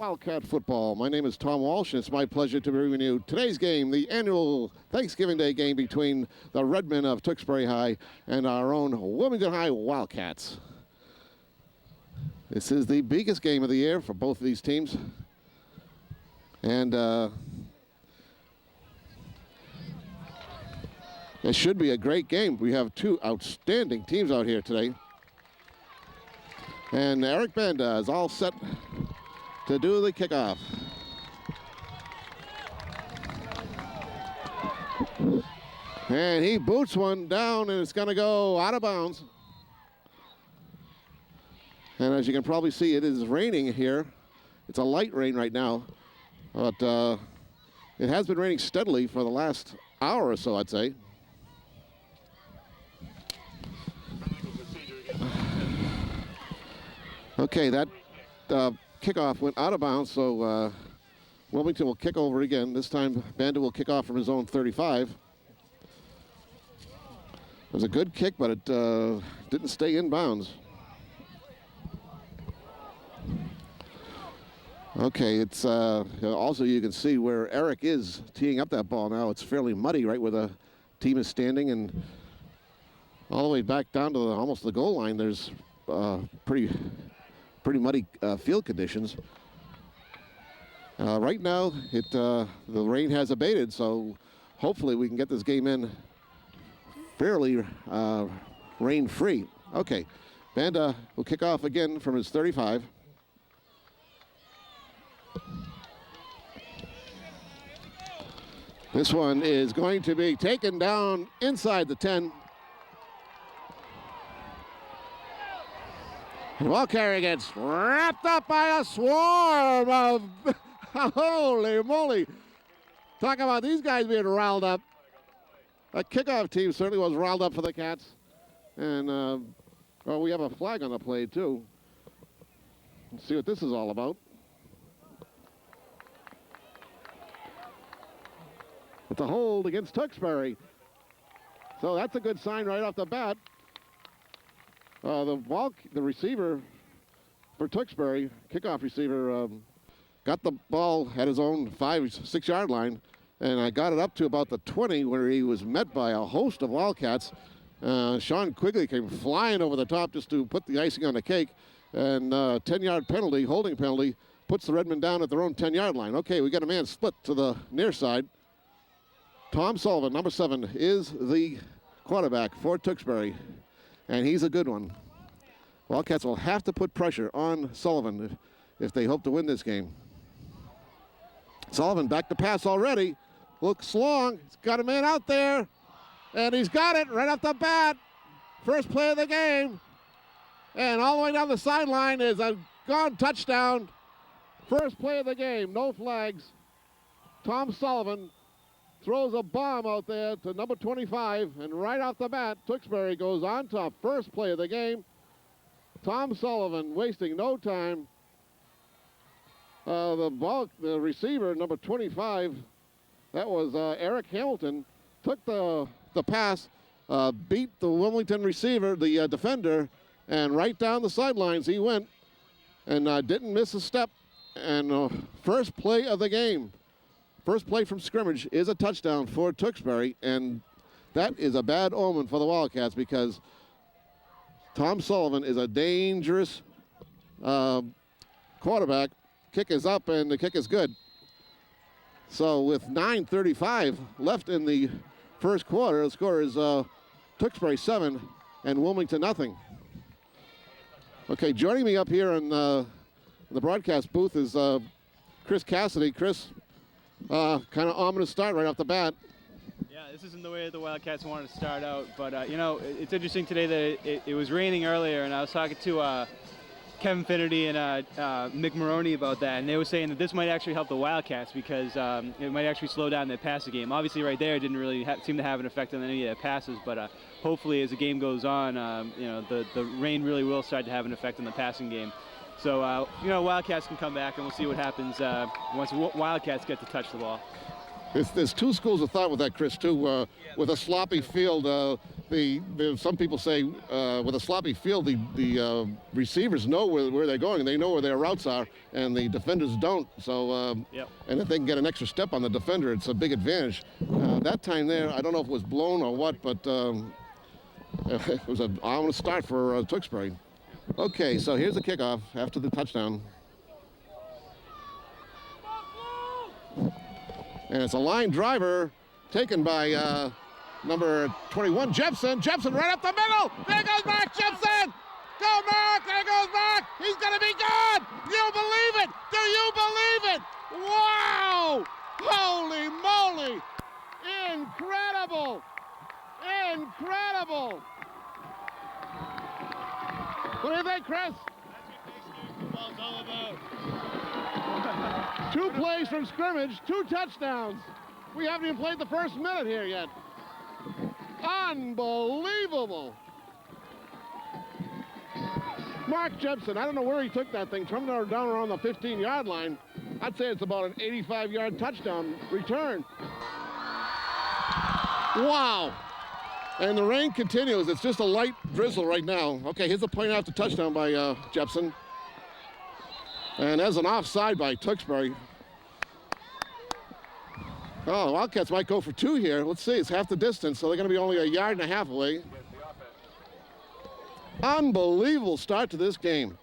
Wildcat football. My name is Tom Walsh, and it's my pleasure to bring you today's game, the annual Thanksgiving Day game between the Redmen of Tewksbury High and our own Wilmington High Wildcats. This is the biggest game of the year for both of these teams. And it should be a great game. We have two outstanding teams out here today. And Eric Banda is all set to do the kickoff. And he boots one down, and it's going to go out of bounds. And as you can probably see, it is raining here. It's a light rain right now, but it has been raining steadily for the last hour or so, I'd say. Okay, that kickoff went out of bounds, so Wilmington will kick over again. This time, Banda will kick off from his own 35. It was a good kick, but it didn't stay in bounds. Okay, it's also you can see where Eric is teeing up that ball now. It's fairly muddy right where the team is standing, and all the way back down to almost the goal line, there's pretty muddy field conditions. Right now, the rain has abated, so hopefully we can get this game in fairly rain-free. Okay, Banda will kick off again from his 35. This one is going to be taken down inside the 10. And the ball carrier gets wrapped up by a swarm of, holy moly. Talk about these guys being riled up. The kickoff team certainly was riled up for the Cats. And, well, we have a flag on the play, too. Let's see what this is all about. It's a hold against Tewksbury. So that's a good sign right off the bat. The receiver for Tewksbury, kickoff receiver, got the ball at his own 5-6 yard line, and I got it up to about the 20 where he was met by a host of Wildcats. Sean Quigley came flying over the top just to put the icing on the cake, and 10-yard penalty, holding penalty, puts the Redmen down at their own 10-yard line. Okay, we got a man split to the near side. Tom Sullivan, number 7, is the quarterback for Tewksbury, and he's a good one. Wildcats will have to put pressure on Sullivan if they hope to win this game. Sullivan back to pass already. Looks long. He's got a man out there, and he's got it right off the bat. First play of the game. And all the way down the sideline is a gone touchdown. First play of the game, no flags. Tom Sullivan throws a bomb out there to number 25, and right off the bat, Tewksbury goes on to first play of the game. Tom Sullivan wasting no time. The receiver, number 25, that was Eric Hamilton, took the pass, beat the Wilmington receiver, the defender, and right down the sidelines he went, and didn't miss a step. And first play of the game. First play from scrimmage is a touchdown for Tewksbury, and that is a bad omen for the Wildcats because Tom Sullivan is a dangerous quarterback. Kick is up, and the kick is good. So with 9:35 left in the first quarter, the score is Tewksbury 7 and Wilmington nothing. Okay, joining me up here in the broadcast booth is Chris Cassidy. Chris, kind of ominous start right off the bat. Yeah, this isn't the way the Wildcats wanted to start out, but you know, it's interesting today that it was raining earlier, and I was talking to Kevin Finnerty and Mick Maroney about that, and they were saying that this might actually help the Wildcats because it might actually slow down their passing game. Obviously, right there, it didn't really seem to have an effect on any of their passes, but hopefully, as the game goes on, you know, the rain really will start to have an effect on the passing game. So, you know, Wildcats can come back, and we'll see what happens once Wildcats get to touch the ball. There's two schools of thought with that, Chris, too. With a sloppy field, some people say with a sloppy field, the receivers know where they're going. They know where their routes are, and the defenders don't. So, and if they can get an extra step on the defender, it's a big advantage. That time there, I don't know if it was blown or what, but it was an ominous start for Tewksbury. Okay, so here's the kickoff after the touchdown. And it's a line driver taken by number 21, Jepson. Jepson right up the middle. There goes Mark Jepson. Go, Mark. There goes Mark. He's going to be gone. You believe it? Do you believe it? Wow. Holy moly. Incredible. Incredible. What do you think, Chris? That's what football's all about. 2 plays from scrimmage, 2 touchdowns. We haven't even played the first minute here yet. Unbelievable. Mark Jepson, I don't know where he took that thing, from down around the 15-yard line. I'd say it's about an 85-yard touchdown return. Wow. And the rain continues. It's just a light drizzle right now. Okay, here's a point after touchdown by Jepson. And there's an offside by Tewksbury. Oh, the Wildcats might go for 2 here. Let's see, it's half the distance, so they're going to be only 1.5 yards away. Unbelievable start to this game.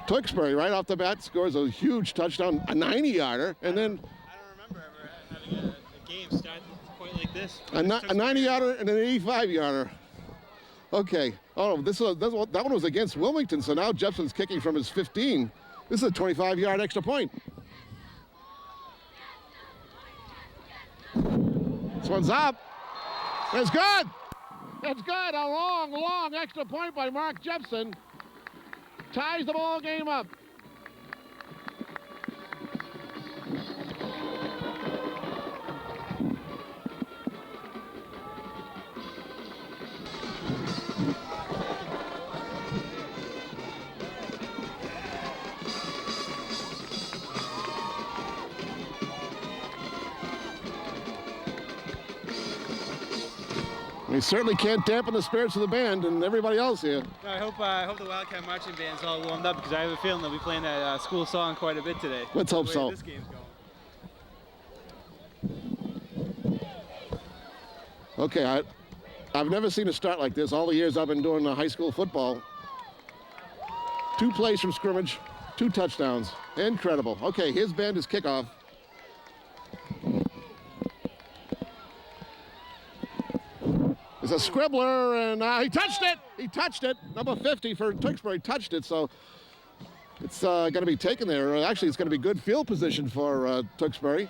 Tewksbury, right off the bat, scores a huge touchdown, a 90-yarder, and then... I don't remember ever having a game start at a point like this. A 90-yarder and an 85-yarder. Okay. Oh, that one was against Wilmington, so now Jepson's kicking from his 15. This is a 25-yard extra point. This one's up. It's good. It's good. A long, long extra point by Mark Jepson. Ties the ball game up. We certainly can't dampen the spirits of the band and everybody else here. I hope the Wildcat marching band's all warmed up, because I have a feeling they'll be playing that school song quite a bit today. Let's hope so. This game's going. Okay, I've never seen a start like this all the years I've been doing high school football. 2 plays from scrimmage, 2 touchdowns. Incredible. Okay, his band is kickoff. It's a scribbler, and he touched it. He touched it. Number 50 for Tewksbury touched it, so it's going to be taken there. Actually, it's going to be good field position for Tewksbury.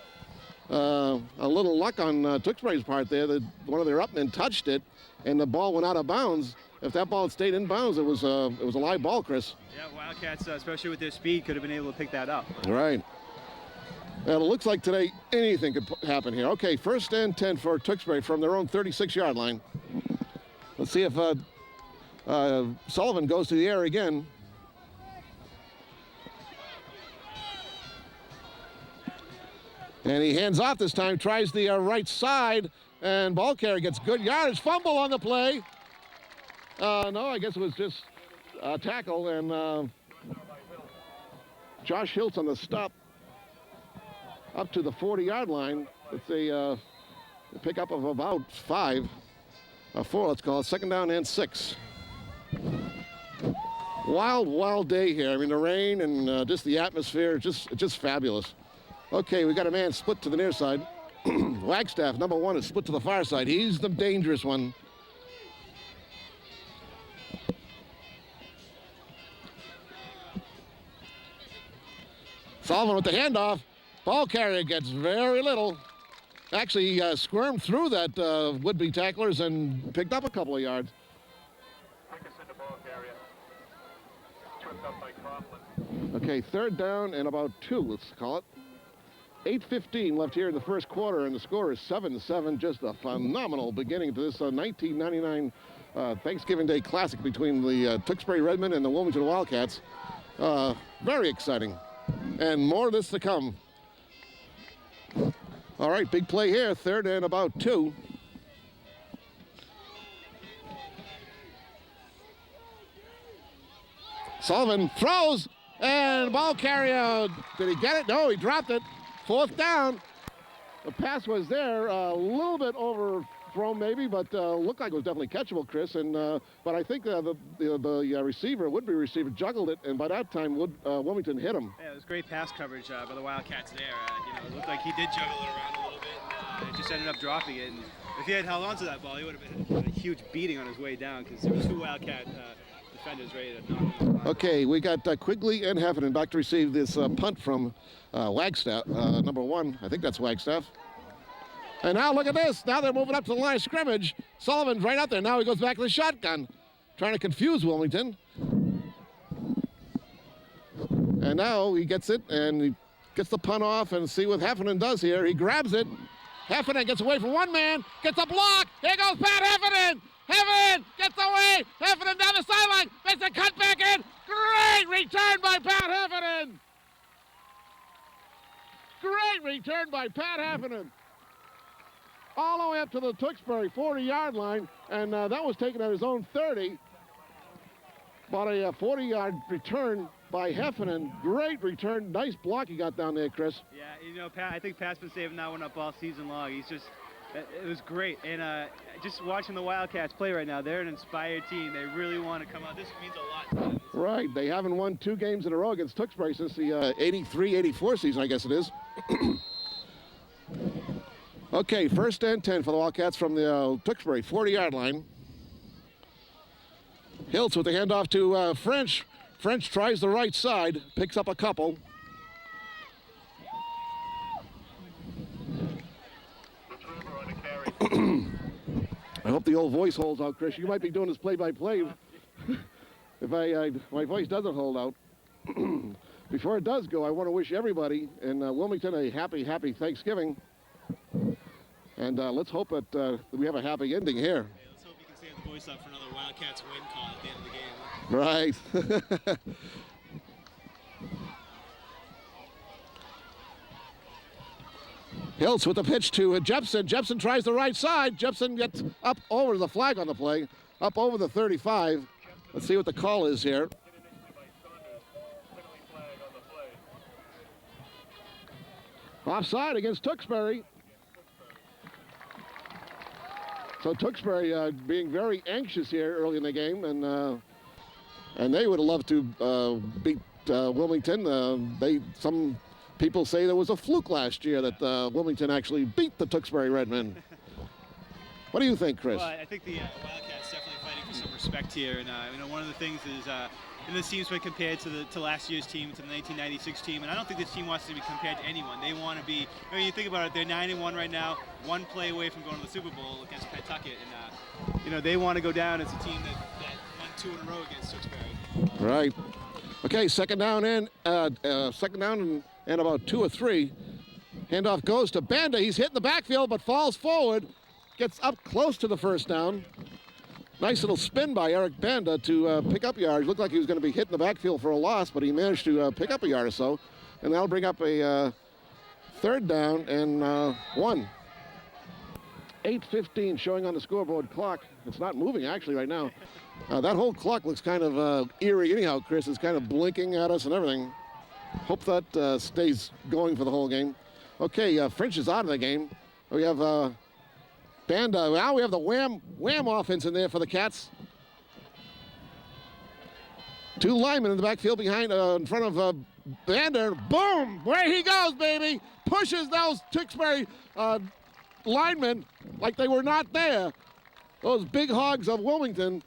A little luck on Tewksbury's part there. One of their upmen touched it, and the ball went out of bounds. If that ball had stayed in bounds, it was a live ball, Chris. Yeah, Wildcats, especially with their speed, could have been able to pick that up. Right. And it looks like today anything could happen here. Okay, 1st and 10 for Tewksbury from their own 36-yard line. Let's see if Sullivan goes to the air again. And he hands off this time, tries the right side, and ball carrier gets good yardage. Fumble on the play. No, I guess it was just a tackle, and Josh Hiltz on the stop up to the 40-yard line. It's a pickup of about 4, let's call it. 2nd down and 6. Wild, wild day here. I mean, the rain and just the atmosphere, just fabulous. Okay, we got a man split to the near side. Wagstaff, number 1, is split to the far side. He's the dangerous one. Sullivan with the handoff. Ball carrier gets very little. Actually, he squirmed through that would-be tacklers and picked up a couple of yards. Okay, 3rd down and about 2, let's call it. 8:15 left here in the first quarter, and the score is 7-7. Just a phenomenal beginning to this 1999 Thanksgiving Day Classic between the Tewksbury Redmen and the Wilmington Wildcats. Very exciting. And more of this to come. All right, big play here, 3rd and about 2. Sullivan throws, and ball carrier. Did he get it? No, he dropped it. 4th down. The pass was there, a little bit overthrown maybe, but looked like it was definitely catchable, Chris. And but I think the receiver, would-be receiver, juggled it, and by that time Wilmington hit him. Yeah, it was great pass coverage by the Wildcats there. It looked like he did juggle it around a little bit, and it just ended up dropping it. And if he had held on to that ball, he would have been a huge beating on his way down because there were 2 Wildcat defenders ready to knock him out. Okay, we got Quigley and Heffernan back to receive this punt from Wagstaff, number 1. I think that's Wagstaff. And now look at this. Now they're moving up to the line of scrimmage. Sullivan's right out there. Now he goes back to the shotgun, trying to confuse Wilmington. And now he gets it, and he gets the punt off, and see what Heffernan does here. He grabs it. Heffernan gets away from one man, gets a block. Here goes Pat Heffernan. Heffernan gets away. Heffernan down the sideline. Makes a cut back in. Great return by Pat Heffernan. Great return by Pat Heffernan. All the way up to the Tewksbury 40-yard line, and that was taken at his own 30. About a 40-yard return by Heffernan. Great return. Nice block he got down there, Chris. Yeah, Pat, I think Pat's been saving that one up all season long. It was great. And just watching the Wildcats play right now, they're an inspired team. They really want to come out. This means a lot to them. Right. They haven't won 2 games in a row against Tewksbury since the 83-84 season, I guess it is. Okay, 1st and 10 for the Wildcats from the Tewksbury 40-yard line. Hiltz with the handoff to French. French tries the right side, picks up a couple. I hope the old voice holds out, Chris. You might be doing this play-by-play. If my voice doesn't hold out. Before it does go, I want to wish everybody in Wilmington a happy Thanksgiving. And let's hope that we have a happy ending here. Hey, let's hope you can save the voice up for another Wildcats win call at the end of the game. Right. Hiltz with the pitch to Jepson. Jepson tries the right side. Jepson gets up over the flag on the play, up over the 35. Let's see what the call is here. Offside against Tewksbury. So Tewksbury being very anxious here early in the game, and they would have loved to beat Wilmington. Some people say there was a fluke last year that Wilmington actually beat the Tewksbury Redmen. What do you think, Chris? Well, I think the Wildcats definitely fighting for some respect here, and one of the things is. This team's been compared to last year's team, to the 1996 team, and I don't think this team wants to be compared to anyone. They want to be, you think about it, they're 9-1 right now, 1 play away from going to the Super Bowl against Pawtucket, and they want to go down as a team that won 2 in a row against Tewksbury. Right. Okay, second down and about 2 or 3. Handoff goes to Banda. He's hit in the backfield, but falls forward, gets up close to the 1st down. Nice little spin by Eric Banda to pick up yards. Looked like he was going to be hit in the backfield for a loss, but he managed to pick up a yard or so. And that'll bring up a 3rd down and 1. 8:15 showing on the scoreboard clock. It's not moving actually right now. That whole clock looks kind of eerie anyhow, Chris. It's kind of blinking at us and everything. Hope that stays going for the whole game. Okay, French is out of the game. We have Banda. Now we have the wham offense in there for the Cats. 2 linemen in the backfield behind, in front of Banda. Boom! Where he goes, baby! Pushes those Tewksbury linemen like they were not there. Those big hogs of Wilmington.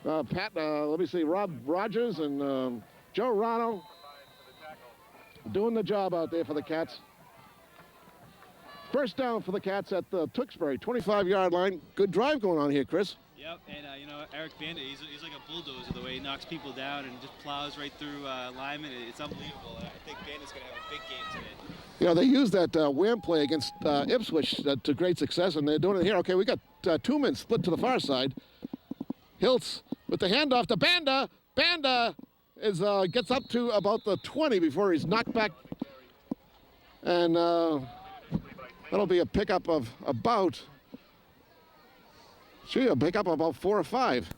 Let me see, Rob Rogers and Joe Rano doing the job out there for the Cats. 1st down for the Cats at the Tewksbury 25-yard line. Good drive going on here, Chris. Yep, and Eric Banda, he's like a bulldozer the way he knocks people down and just plows right through linemen. It's unbelievable. I think Banda's going to have a big game today. They used that wham play against Ipswich to great success, and they're doing it here. Okay, we got 2 men split to the far side. Hiltz with the handoff to Banda. Banda gets up to about the 20 before he's knocked back. And that'll be a pickup of about 4 or 5.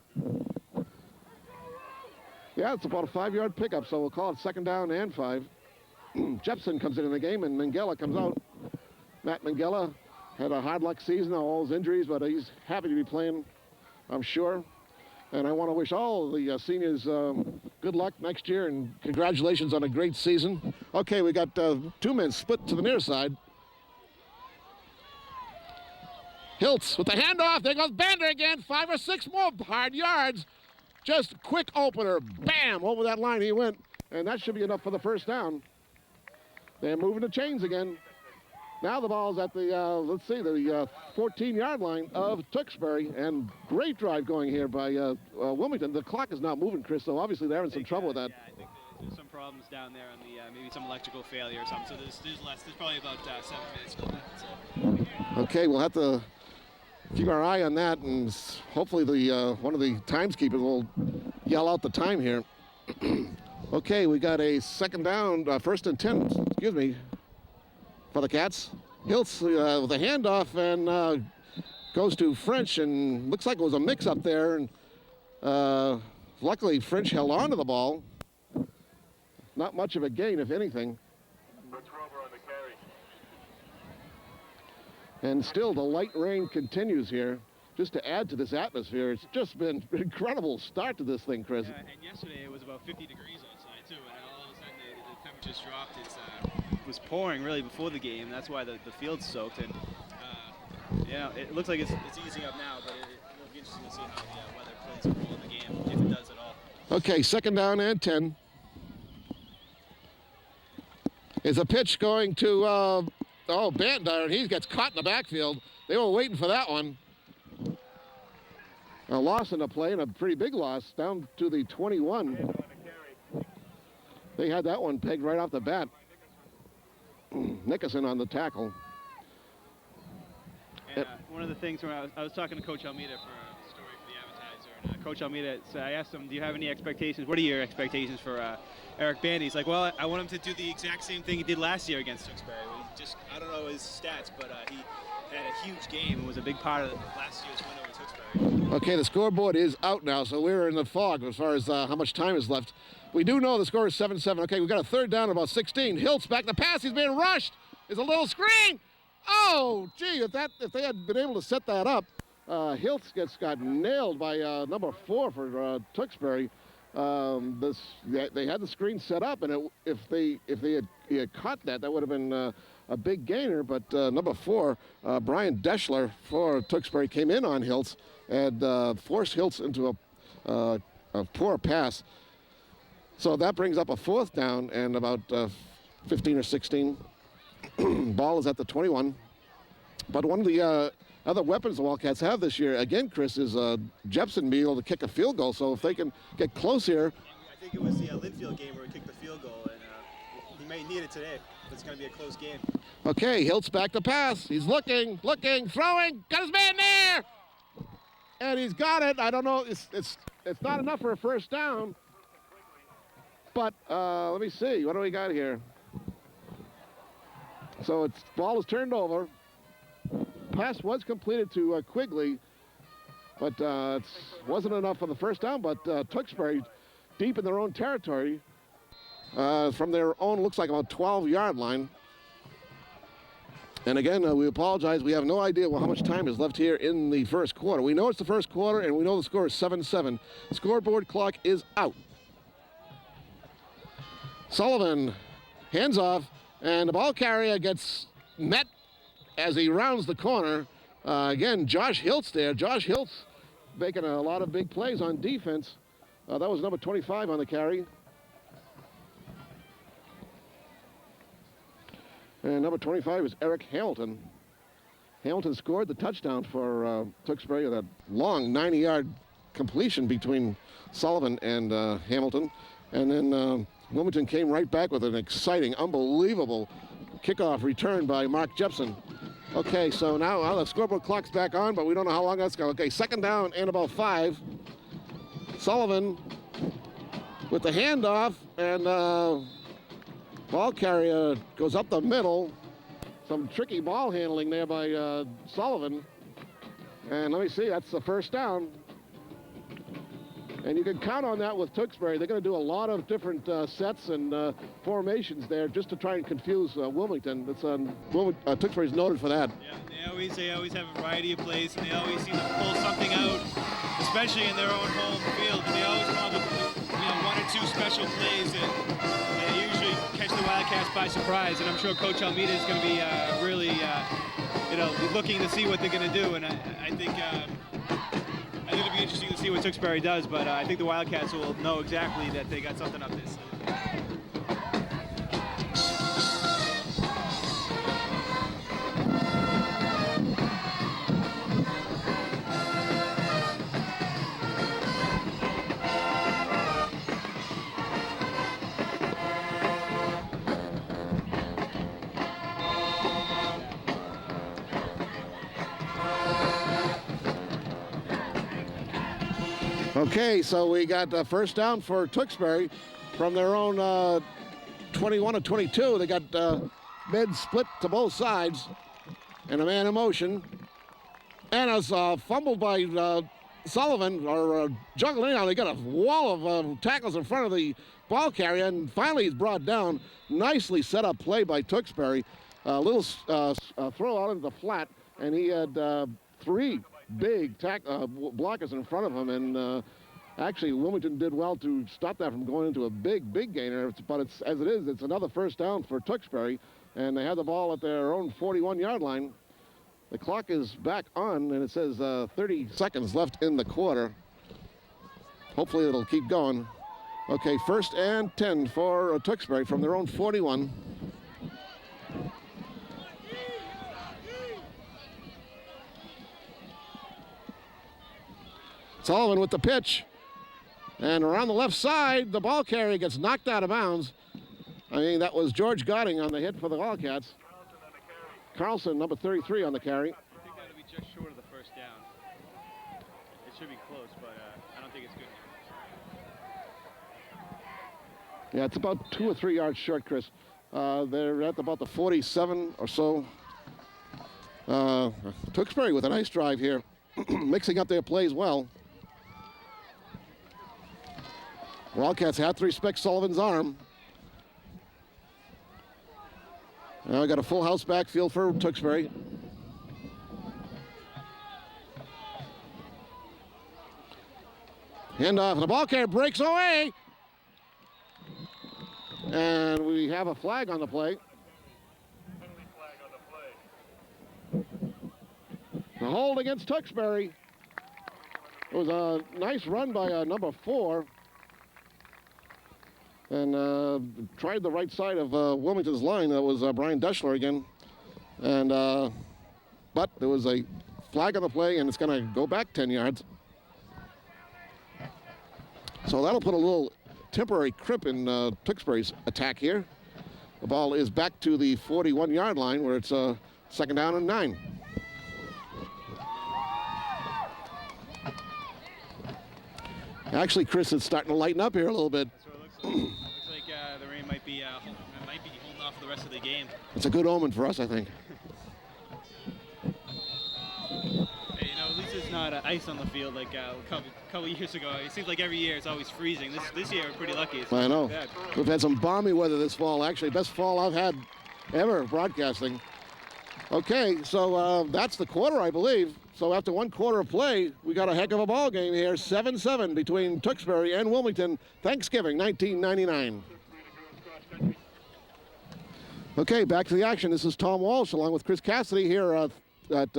Yeah, it's about a 5-yard pickup, so we'll call it 2nd down and 5. Jepson comes in the game, and Mangella comes out. Matt Mangella had a hard luck season, all his injuries, but he's happy to be playing, I'm sure. And I want to wish all the seniors good luck next year, and congratulations on a great season. Okay, we got 2 men split to the near side. Hiltz with the handoff. There goes Bender again. 5 or 6 more hard yards. Just quick opener. Bam! Over that line he went. And that should be enough for the 1st down. They're moving the chains again. Now the ball's at the, the 14-yard line of Tewksbury. And great drive going here by Wilmington. The clock is not moving, Chris, so obviously they're having some trouble with that. Yeah, I think there's some problems down there on the, maybe some electrical failure or something. So there's less. There's probably about 7 minutes left. So. Okay, we'll have to keep our eye on that, and hopefully the one of the timekeepers will yell out the time here. Okay, we got a 2nd down, 1st and 10, excuse me, for the Cats. Hiltz with a handoff and goes to French, and looks like it was a mix-up there. And luckily, French held on to the ball. Not much of a gain, if anything. And still, the light rain continues here. Just to add to this atmosphere, it's just been an incredible start to this thing, Chris. Yeah, and yesterday it was about 50 degrees outside too, and all of a sudden the temperature's dropped. It was pouring really before the game. That's why the field's soaked. And it looks like it's easing up now, but it'll be interesting to see how the weather plays a role in the game, if it does at all. Okay, 2nd down and 10. Is a pitch going to Bandar, and he gets caught in the backfield. They were waiting for that one. A loss in the play, and a pretty big loss, down to the 21. They had that one pegged right off the bat. Nickerson on the tackle. And one of the things when I was talking to Coach Almeida for a story for the Advertiser, and Coach Almeida, so I asked him, do you have any expectations? What are your expectations for Eric Bandy? He's like, well, I want him to do the exact same thing he did last year against Tewksbury. I don't know his stats, but he had a huge game and was a big part of last year's win over Tewksbury. Okay, the scoreboard is out now, so we're in the fog as far as how much time is left. We do know the score is 7-7. Okay, we've got a 3rd down, about 16. Hiltz back to pass. He's being rushed. There's a little screen. Oh, gee, if they had been able to set that up, Hiltz got nailed by number 4 for Tewksbury. They had the screen set up, and if they had caught that, that would have been a big gainer. But number 4, Brian Deschler for Tewksbury, came in on Hiltz and forced Hiltz into a poor pass. So that brings up a 4th down and about 15 or 16. Ball is at the 21. But one of the other weapons the Wildcats have this year, again, Chris, is Jepson being able to kick a field goal. So if they can get close here. I think it was the Linfield game where he kicked the field goal, and he may need it today. But it's going to be a close game. Okay, Hiltz back to pass. He's looking, throwing, got his man there, and he's got it. I don't know, it's not enough for a 1st down. But let me see, what do we got here? So ball is turned over. Pass was completed to Quigley, but it wasn't enough for the 1st down. But Tewksbury, deep in their own territory, from their own, looks like about 12-yard line. And again, we apologize. We have no idea how much time is left here in the 1st quarter. We know it's the 1st quarter, and we know the score is 7-7. Scoreboard clock is out. Sullivan hands off, and the ball carrier gets met as he rounds the corner. Again, Josh Hiltz there. Josh Hiltz making a lot of big plays on defense. That was number 25 on the carry. And number 25 is Eric Hamilton. Hamilton scored the touchdown for Tewksbury, that long 90-yard completion between Sullivan and Hamilton. And then Wilmington came right back with an exciting, unbelievable kickoff return by Mark Jepson. Okay, so now the scoreboard clock's back on, but we don't know how long that's going. Okay, 2nd down and about 5. Sullivan with the handoff, and ball carrier goes up the middle. Some tricky ball handling there by Sullivan. And let me see, that's the 1st down. And you can count on that with Tewksbury. They're going to do a lot of different sets and formations there just to try and confuse Wilmington. Tewksbury's noted for that. Yeah, they always have a variety of plays, and they always seem to pull something out, especially in their own home field. And they always come up with one or two special plays that they usually catch the Wildcats by surprise. And I'm sure Coach Almeida is going to be really looking to see what they're going to do. And I think it'll be interesting to see what Tewksbury does, but I think the Wildcats will know exactly that they got something up this. Okay, so we got first down for Tewksbury from their own 21 to 22. They got mid split to both sides and a man in motion. And as fumbled by Sullivan, or juggled anyhow, they got a wall of tackles in front of the ball carrier, and finally he's brought down. Nicely set up play by Tewksbury. A little throw out into the flat, and he had three big blockers in front of him, and actually Wilmington did well to stop that from going into a big gainer. But as it is, it's another first down for Tewksbury, and they have the ball at their own 41-yard line. The clock is back on, and it says 30 seconds left in the quarter. Hopefully it'll keep going. Okay, 1st and 10 for Tewksbury from their own 41. Sullivan with the pitch. And around the left side, the ball carrier gets knocked out of bounds. I mean, that was George Gotting on the hit for the Wildcats. Carlson, number 33, on the carry. I think that'll be just short of the first down. It should be close, but I don't think it's good. Yeah, it's about 2 or 3 yards short, Chris. They're at about the 47 or so. Tewksbury with a nice drive here, mixing up their plays well. Wildcats have to respect Sullivan's arm. Now we got a full house backfield for Tewksbury. Handoff, and the ball carrier breaks away. And we have a flag on the play. The hold against Tewksbury. It was a nice run by number 4. And tried the right side of Wilmington's line. That was Brian Deschler again. And but there was a flag on the play, and it's going to go back 10 yards. So that'll put a little temporary crimp in Tewksbury's attack here. The ball is back to the 41-yard line, where it's 2nd down and 9. Actually, Chris, it's starting to lighten up here a little bit. Looks like the rain might be holding off the rest of the game. It's a good omen for us, I think. Hey, at least it's not ice on the field like a couple years ago. It seems like every year it's always freezing. This year we're pretty lucky. I know. Bad. We've had some balmy weather this fall. Actually, best fall I've had ever broadcasting. Okay, so that's the quarter, I believe. So after 1 quarter of play, we got a heck of a ball game here. 7-7 between Tewksbury and Wilmington. Thanksgiving, 1999. Okay, back to the action. This is Tom Walsh along with Chris Cassidy here at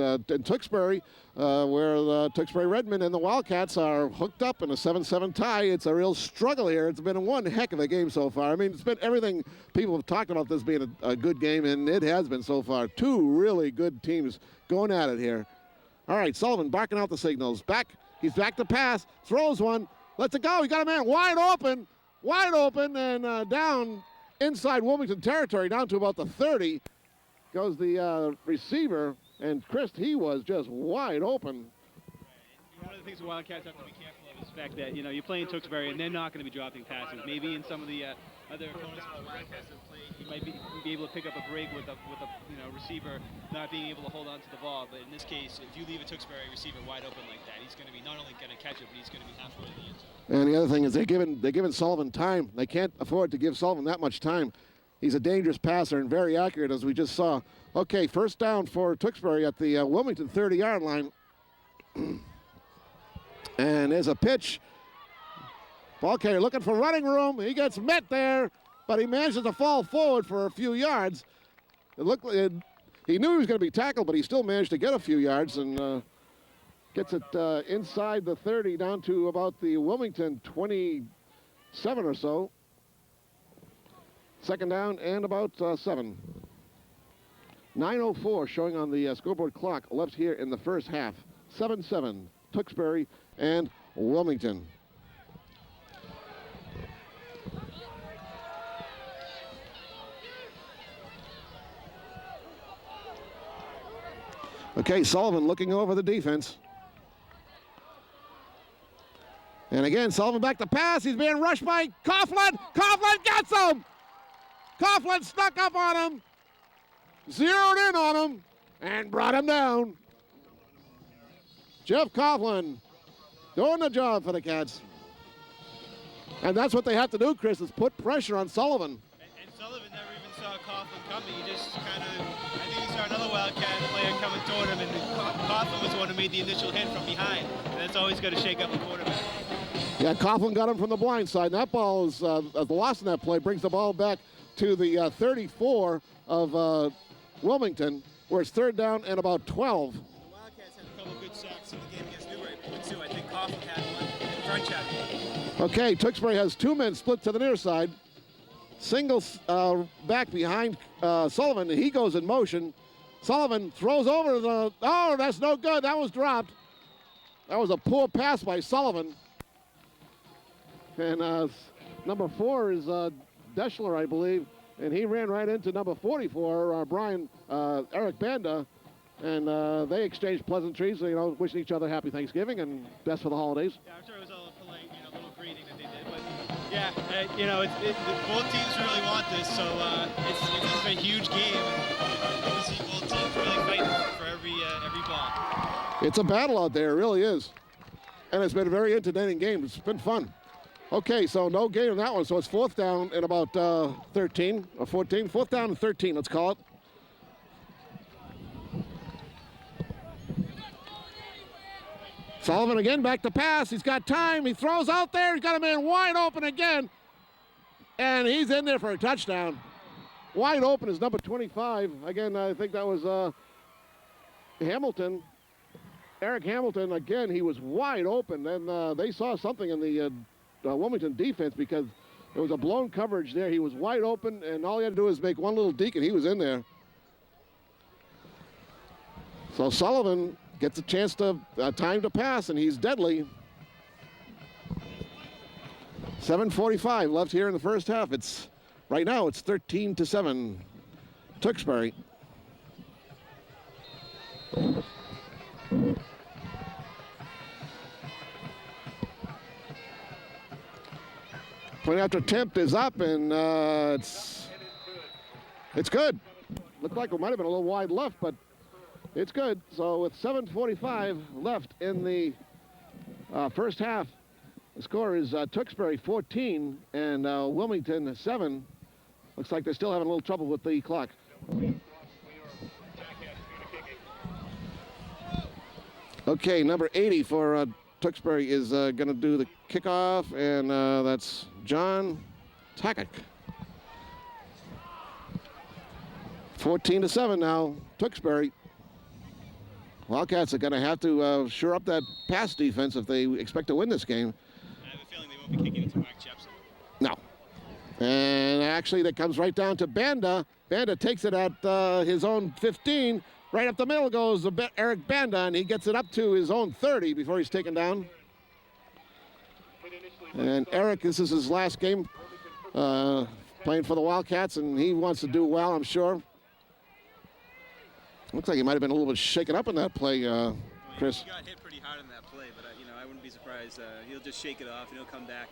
Tewksbury, where Tewksbury Redmond and the Wildcats are hooked up in a 7-7 tie. It's a real struggle here. It's been one heck of a game so far. I mean, it's been everything. People have talked about this being a good game, and it has been so far. 2 really good teams going at it here. All right, Sullivan barking out the signals. He's back to pass, throws one, lets it go. He got a man wide open, and down inside Wilmington territory, down to about the 30, goes the receiver. And Chris, he was just wide open. One of the things the Wildcats have to be careful of is the fact that, you're playing Tewksbury and they're not going to be dropping passes. Maybe in some of the other opponents the Wildcats have played you might be able to pick up a break with a receiver not being able to hold on to the ball. But in this case, if you leave a Tewksbury receiver wide open like that, he's going to be not only going to catch it, but he's going to be halfway to the end zone. And the other thing is they're giving Sullivan time. They can't afford to give Sullivan that much time. He's a dangerous passer and very accurate, as we just saw. Okay, first down for Tewksbury at the Wilmington 30-yard line. And there's a pitch. Ball carrier looking for running room. He gets met there, but he manages to fall forward for a few yards. He knew he was going to be tackled, but he still managed to get a few yards and gets it inside the 30 down to about the Wilmington 27 or so. Second down and about 7. 9:04 showing on the scoreboard clock left here in the first half. 7-7, Tewksbury and Wilmington. Okay, Sullivan looking over the defense. And again, Sullivan back to pass. He's being rushed by Coughlin. Coughlin gets him! Coughlin snuck up on him, zeroed in on him, and brought him down. Jeff Coughlin doing the job for the Cats. And that's what they have to do, Chris, is put pressure on Sullivan. And Sullivan never even saw Coughlin coming. He just kind of, I think he saw another Wildcat player coming toward him, and Coughlin was the one who made the initial hit from behind. And that's always got to shake up the quarterback. Yeah, Coughlin got him from the blind side. And that ball is, the loss in that play brings the ball back to the 34 of Wilmington, where it's third down and about 12. The Wildcats had a couple good sacks in the game against Newburyport, too. I think Coughlin had one in front check. Okay, Tewksbury has 2 men split to the near side. Single back behind Sullivan. He goes in motion. Sullivan throws over the, oh, that's no good. That was dropped. That was a poor pass by Sullivan. And number 4 is Deschler, I believe. And he ran right into number 44, Eric Banda. And they exchanged pleasantries, wishing each other happy Thanksgiving and best for the holidays. Yeah, I'm sure it was all a polite, little greeting that they did. But yeah, both teams really want this, so it's a huge game. And you see both teams really fighting for every ball. It's a battle out there, it really is. And it's been a very entertaining game. It's been fun. Okay, so no gain on that one. So it's fourth down and about 13 or 14. Fourth down and 13, let's call it. Sullivan again back to pass. He's got time. He throws out there. He's got a man wide open again. And he's in there for a touchdown. Wide open is number 25. Again, I think that was Hamilton. Eric Hamilton, again, he was wide open. And they saw something in the Wilmington defense because there was a blown coverage there. He was wide open, and all he had to do was make one little deke, and he was in there. So Sullivan gets a chance to time to pass, and he's deadly. 7:45 left here in the first half. Right now it's 13-7, Tewksbury. Point after attempt is up, and it's good. Looked like it might have been a little wide left, but it's good. So with 7:45 left in the first half, the score is Tewksbury 14 and Wilmington 7. Looks like they're still having a little trouble with the clock. Okay, number 80 for Tewksbury is going to do the kickoff, and that's John Tackett. 14-7 now, Tewksbury. Wildcats are going to have to shore up that pass defense if they expect to win this game. I have a feeling they won't be kicking it to Mark Jepson. No. And actually, that comes right down to Banda. Banda takes it at his own 15. Right up the middle goes Eric Banda, and he gets it up to his own 30 before he's taken down. And Eric, this is his last game playing for the Wildcats, and he wants to do well, I'm sure. Looks like he might have been a little bit shaken up in that play, Chris. He got hit pretty hard in that play, but I wouldn't be surprised. He'll just shake it off, and he'll come back.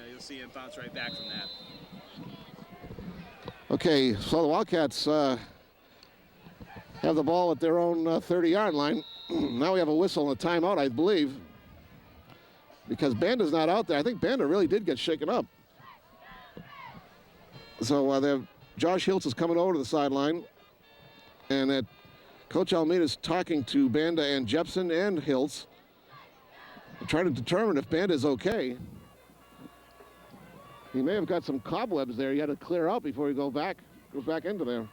You'll see him bounce right back from that. Okay, so the Wildcats have the ball at their own 30-yard line. Now we have a whistle and a timeout, I believe, because Banda's not out there. I think Banda really did get shaken up. So Josh Hiltz is coming over to the sideline, and Coach Almeida's talking to Banda and Jepson and Hiltz, trying to determine if Banda is okay. He may have got some cobwebs there. He had to clear out before he goes back into there.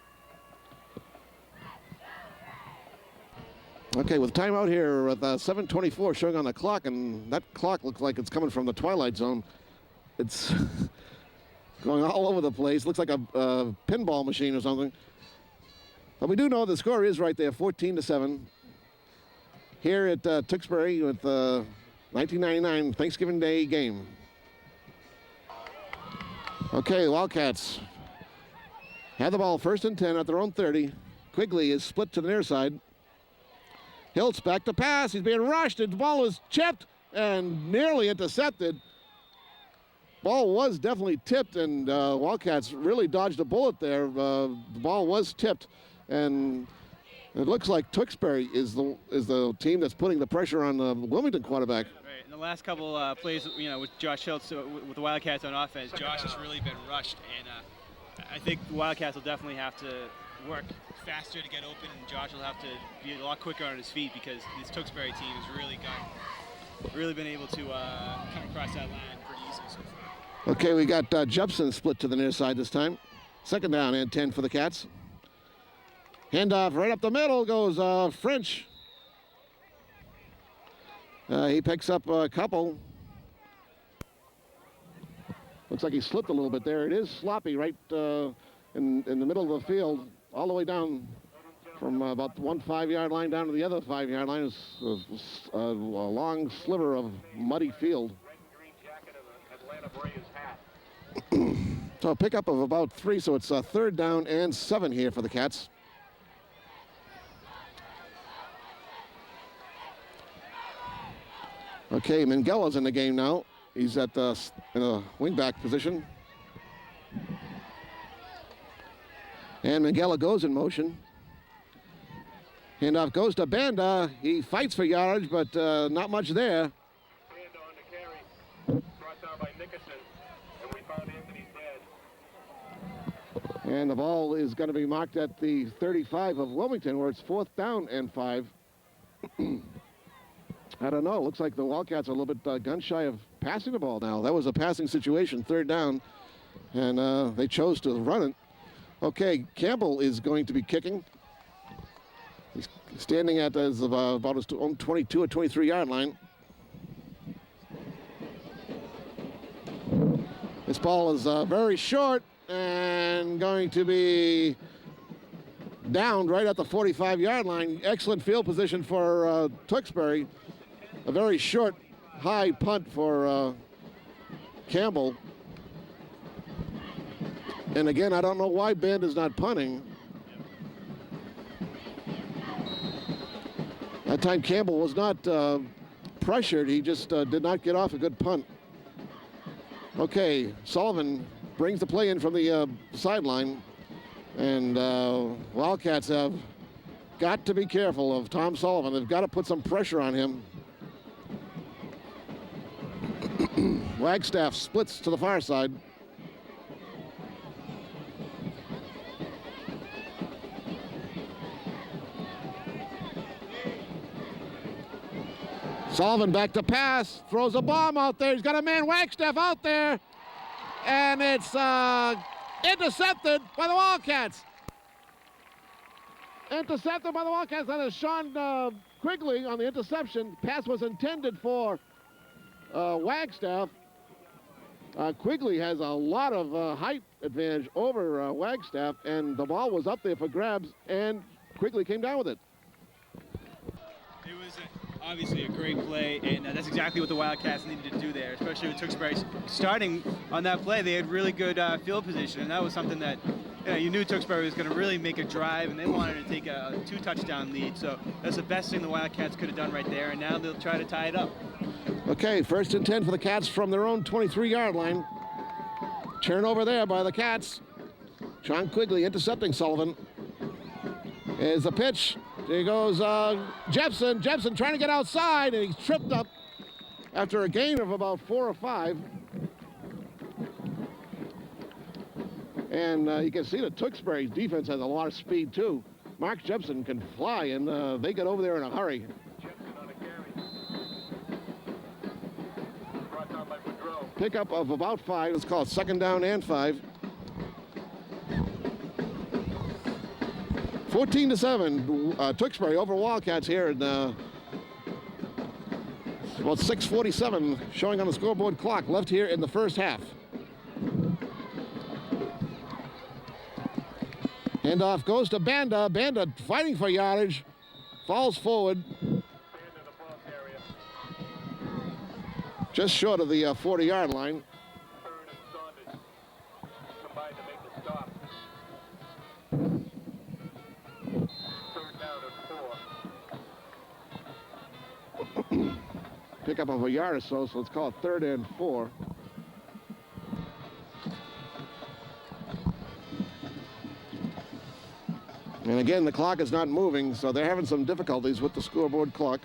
Okay, with timeout here with 7:24 showing on the clock, and that clock looks like it's coming from the twilight zone. It's going all over the place. Looks like a pinball machine or something. But we do know the score is right there, 14-7. Here at Tewksbury with 1999 Thanksgiving Day game. Okay, Wildcats have the ball 1st and 10 at their own 30. Quigley is split to the near side. Hiltz back to pass. He's being rushed. The ball is chipped and nearly intercepted. Ball was definitely tipped, and Wildcats really dodged a bullet there. The ball was tipped, and it looks like Tewksbury is the team that's putting the pressure on the Wilmington quarterback. Right. In the last couple plays, with Josh Hiltz, with the Wildcats on offense, Josh has really been rushed, and I think the Wildcats will definitely have to work faster to get open, and Josh will have to be a lot quicker on his feet because this Tewksbury team has really been able to come across that line pretty easily so far. Okay, we got Jepson split to the near side this time. 2nd down and 10 for the Cats. Handoff right up the middle goes French. He picks up a couple. Looks like he slipped a little bit there. It is sloppy right in the middle of the field, all the way down from about one 5-yard line down to the other 5-yard line. Is a long sliver of muddy field. So a pickup of about 3, so it's 3rd down and 7 here for the Cats. Okay, Mingella's in the game now. He's in a wingback position. And Mingella goes in motion. Handoff goes to Banda. He fights for yardage, but not much there. Banda on the carry. Brought down by Nickerson. And we found Anthony's dead. And the ball is going to be marked at the 35 of Wilmington, where it's 4th down and 5. I don't know. It looks like the Wildcats are a little bit gun shy of passing the ball now. That was a passing situation, 3rd down, and they chose to run it. Okay, Campbell is going to be kicking. He's standing at about his own 22 or 23-yard line. This ball is very short and going to be downed right at the 45-yard line. Excellent field position for Tewksbury. A very short, high punt for Campbell. And again, I don't know why Band is not punting. That time Campbell was not pressured. He just did not get off a good punt. Okay, Sullivan brings the play in from the sideline. And Wildcats have got to be careful of Tom Sullivan. They've got to put some pressure on him. Wagstaff splits to the far side. Sullivan back to pass, throws a bomb out there. He's got a man, Wagstaff, out there. And it's intercepted by the Wildcats. Intercepted by the Wildcats. That is Sean Quigley on the interception. Pass was intended for Wagstaff. Quigley has a lot of height advantage over Wagstaff, and the ball was up there for grabs, and Quigley came down with it. It was obviously a great play, and that's exactly what the Wildcats needed to do there, especially with Tewksbury starting on that play. They had really good field position, and that was something that you knew Tewksbury was going to really make a drive, and they wanted to take a 2-touchdown lead. So that's the best thing the Wildcats could have done right there, and now they'll try to tie it up. Okay, 1st and 10 for the Cats from their own 23-yard line. Turnover there by the Cats. Sean Quigley intercepting Sullivan. Is the pitch. There goes Jepson. Jepson trying to get outside, and he's tripped up after a gain of about 4 or 5. And you can see that Tewksbury's defense has a lot of speed, too. Mark Jepson can fly, and they get over there in a hurry. Pickup of about 5. Let's call it 2nd down and 5. 14-7. Tewksbury over Wildcats here. And about 6:47 showing on the scoreboard clock left here in the first half. Handoff goes to Banda. Banda fighting for yardage. Falls forward. Just short of the 40-yard line. Pick up of a yard or so let's call it 3rd and 4. And again, the clock is not moving, so they're having some difficulties with the scoreboard clock.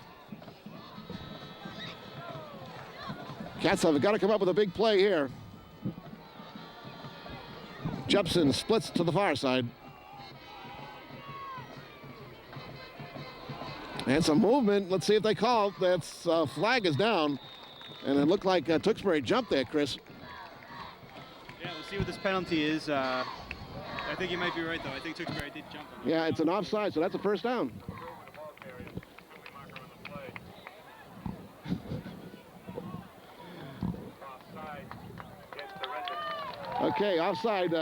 Cats have got to come up with a big play here. Jepson splits to the far side. And some movement. Let's see if they call. That flag is down. And it looked like Tewksbury jumped there, Chris. Yeah, we'll see what this penalty is. I think you might be right, though. I think Tewksbury did jump on it. Yeah, it's an offside, so that's a first down. Okay, offside.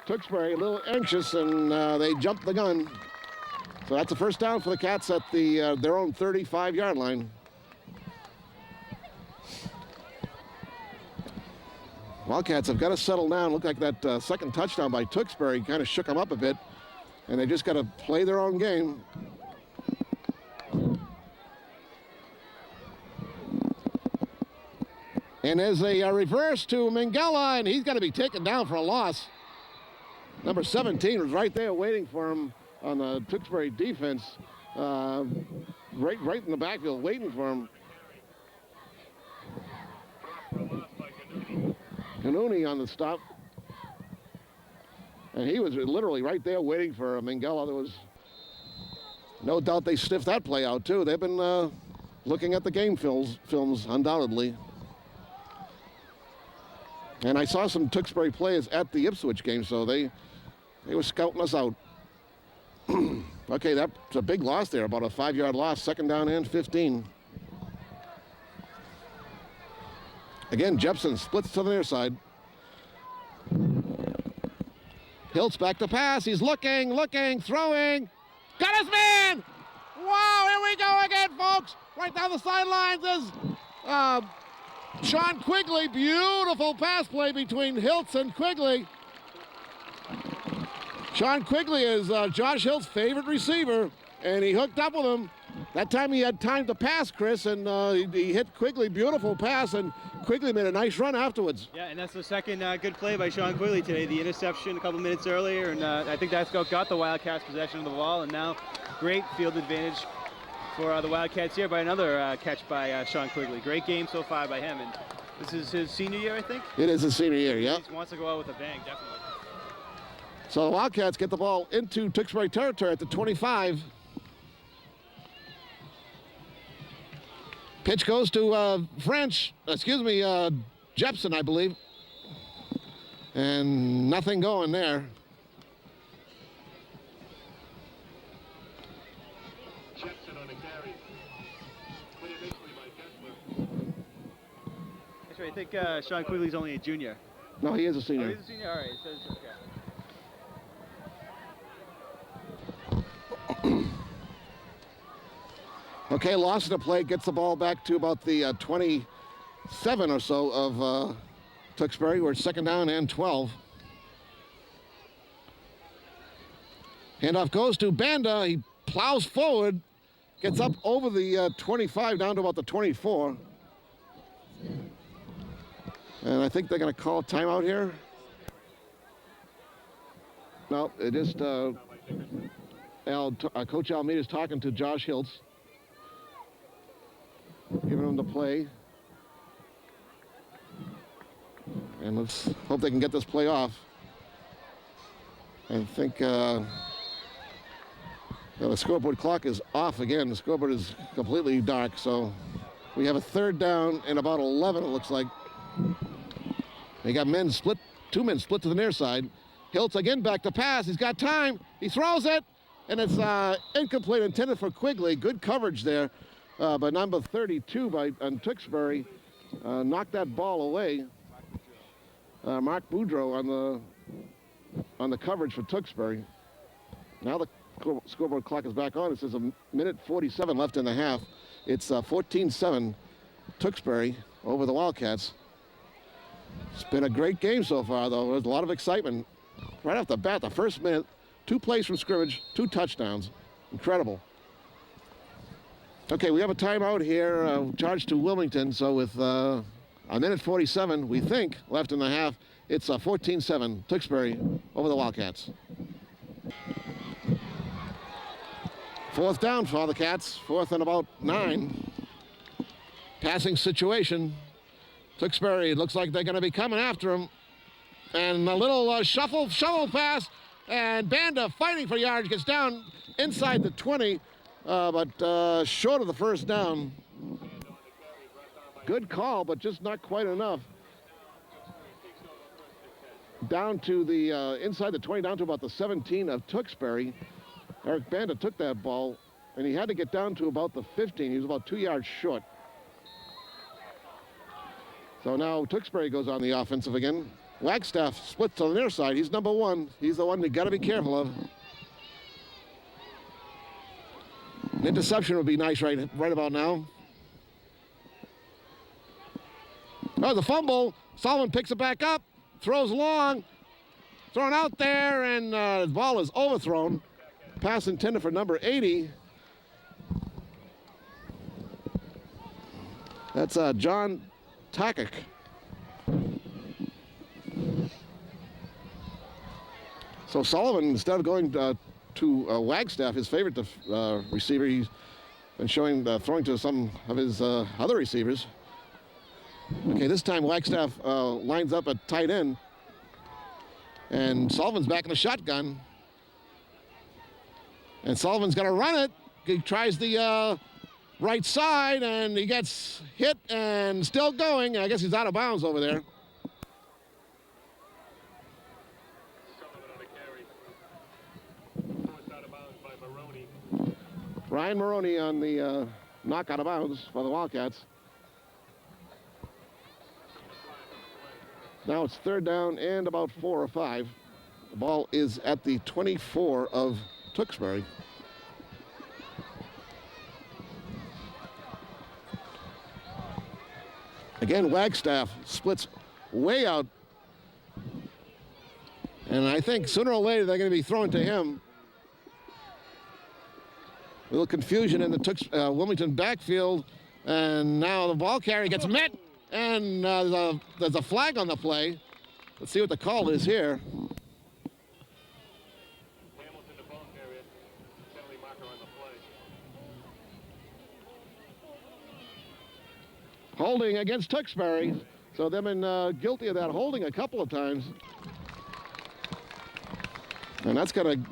Tewksbury a little anxious, and they jumped the gun. So that's a first down for the Cats at their own 35-yard line. Wildcats have got to settle down. Look like that second touchdown by Tewksbury kind of shook them up a bit, and they just got to play their own game. And there's a reverse to Mingella, and he's got to be taken down for a loss. Number 17 was right there waiting for him on the Tewksbury defense, right in the backfield, waiting for him. Canooney on the stop. And he was literally right there waiting for Mingella. There was no doubt they sniffed that play out, too. They've been looking at the game films, undoubtedly. And I saw some Tewksbury players at the Ipswich game, so they were scouting us out. Okay, that's a big loss there, about a 5-yard loss, 2nd down and 15. Again, Jepson splits to the near side. Hiltz back to pass. He's looking, throwing. Got his man! Wow, here we go again, folks. Right down the sidelines is Sean Quigley. Beautiful pass play between Hiltz and Quigley. Sean Quigley is Josh Hill's favorite receiver, and he hooked up with him. That time he had time to pass, Chris, and he hit Quigley. Beautiful pass, and Quigley made a nice run afterwards. Yeah, and that's the second good play by Sean Quigley today. The interception a couple minutes earlier, and I think that's got the Wildcats possession of the ball, and now great field advantage for the Wildcats here by another catch by Sean Quigley. Great game so far by him, and this is his senior year, I think? It is his senior year, yeah. He wants to go out with a bang, definitely. So the Wildcats get the ball into Tewksbury territory at the 25. Pitch goes to Jepson, I believe. And nothing going there. Jepson on a carry. Put initially by Kessler. Actually, I think Sean Quigley's only a junior. No, he is a senior. Oh, he's a senior? All right, it says, okay. Okay, lost the play, gets the ball back to about the 27 or so of Tewksbury. We're 2nd down and 12. Handoff goes to Banda. He plows forward, gets up over the 25 down to about the 24. And I think they're going to call a timeout here. No, it just, Coach Almeida's talking to Josh Hiltz, giving him the play. And let's hope they can get this play off. I think the scoreboard clock is off again. The scoreboard is completely dark, so we have a third down and about 11, it looks like. They got two men split to the near side. Hiltz again back to pass. He's got time. He throws it, and it's incomplete, intended for Quigley. Good coverage there, but number 32 on Tewksbury knocked that ball away. Mark Boudreau on the coverage for Tewksbury. Now the scoreboard clock is back on. It says a minute 47 left in the half. It's 14-7 Tewksbury over the Wildcats. It's been a great game so far, though. There's a lot of excitement. Right off the bat, the first minute, 2 plays from scrimmage, 2 touchdowns. Incredible. Okay, we have a timeout here, charged to Wilmington. So with a minute 47, we think, left in the half, it's 14-7 Tewksbury over the Wildcats. 4th down for the Cats, 4th and about 9. Passing situation. Tewksbury, looks like they're going to be coming after him. And a little shovel pass, and Banda fighting for yards, gets down inside the 20, but short of the first down. Good call, but just not quite enough. Down to the inside the 20, down to about the 17 of Tewksbury. Eric Banda took that ball, and he had to get down to about the 15. He was about 2 yards short. So now Tewksbury goes on the offensive again. Wagstaff splits to the near side. He's number 1. He's the one you got to be careful of. An interception would be nice right about now. Oh, the fumble. Solomon picks it back up, throws long, thrown out there, and the ball is overthrown. Pass intended for number 80. That's John Takik. So Sullivan, instead of going to Wagstaff, his favorite receiver, he's been throwing to some of his other receivers. Okay, this time Wagstaff lines up at tight end, and Sullivan's back in the shotgun. And Sullivan's going to run it. He tries the right side, and he gets hit and still going. I guess he's out of bounds over there. Ryan Maroney on the knock out of bounds for the Wildcats. Now it's 3rd down and about 4 or 5. The ball is at the 24 of Tewksbury. Again, Wagstaff splits way out. And I think sooner or later they're going to be thrown to him. A little confusion in the Wilmington backfield, and now the ball carrier gets met, and there's a flag on the play. Let's see what the call is here. Hamilton, the ball carrier, penalty marker on the play. Holding against Tewksbury, so they've been guilty of that holding a couple of times. And that's going to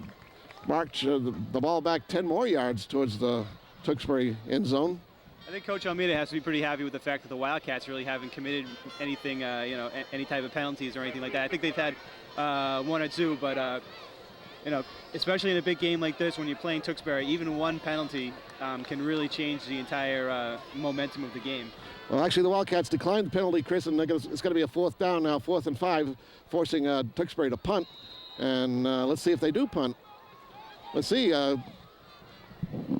march the ball back 10 more yards towards the Tewksbury end zone. I think Coach Almeida has to be pretty happy with the fact that the Wildcats really haven't committed anything, any type of penalties or anything like that. I think they've had 1 or 2, but especially in a big game like this, when you're playing Tewksbury, even 1 penalty can really change the entire momentum of the game. Well, actually, the Wildcats declined the penalty, Chris, and it's going to be a 4th down now, 4th and 5, forcing Tewksbury to punt. And let's see if they do punt. Let's see. You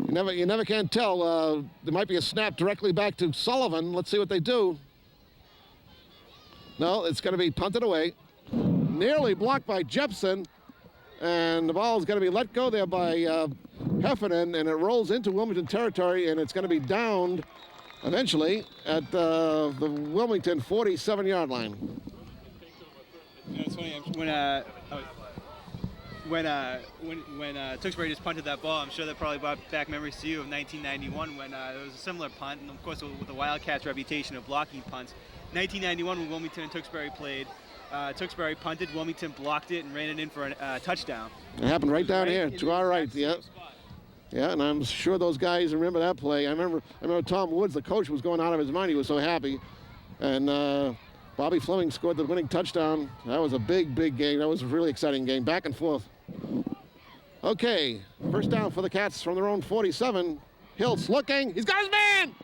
never can tell. There might be a snap directly back to Sullivan. Let's see what they do. No, it's going to be punted away. Nearly blocked by Jepson. And the ball is going to be let go there by Heffernan, and it rolls into Wilmington territory, and it's going to be downed eventually at the Wilmington 47-yard line. It's funny, when Tewksbury just punted that ball, I'm sure that probably brought back memories to you of 1991 when there was a similar punt, and of course with the Wildcats' reputation of blocking punts. 1991 when Wilmington and Tewksbury played, Tewksbury punted, Wilmington blocked it and ran it in for a touchdown. It happened right down here to our right. Yeah. Yeah, and I'm sure those guys remember that play. I remember Tom Woods, the coach, was going out of his mind. He was so happy. And Bobby Fleming scored the winning touchdown. That was a big, big game. That was a really exciting game, back and forth. Okay, first down for the Cats from their own 47. Hiltz looking. He's got his man!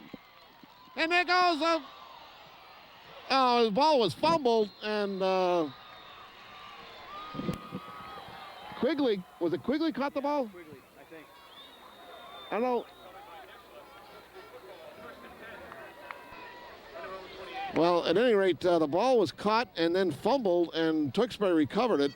And there goes the ball was fumbled, and Quigley, was it Quigley caught the ball? Quigley, I think. I don't know. Well, at any rate, the ball was caught and then fumbled, and Tewksbury recovered it.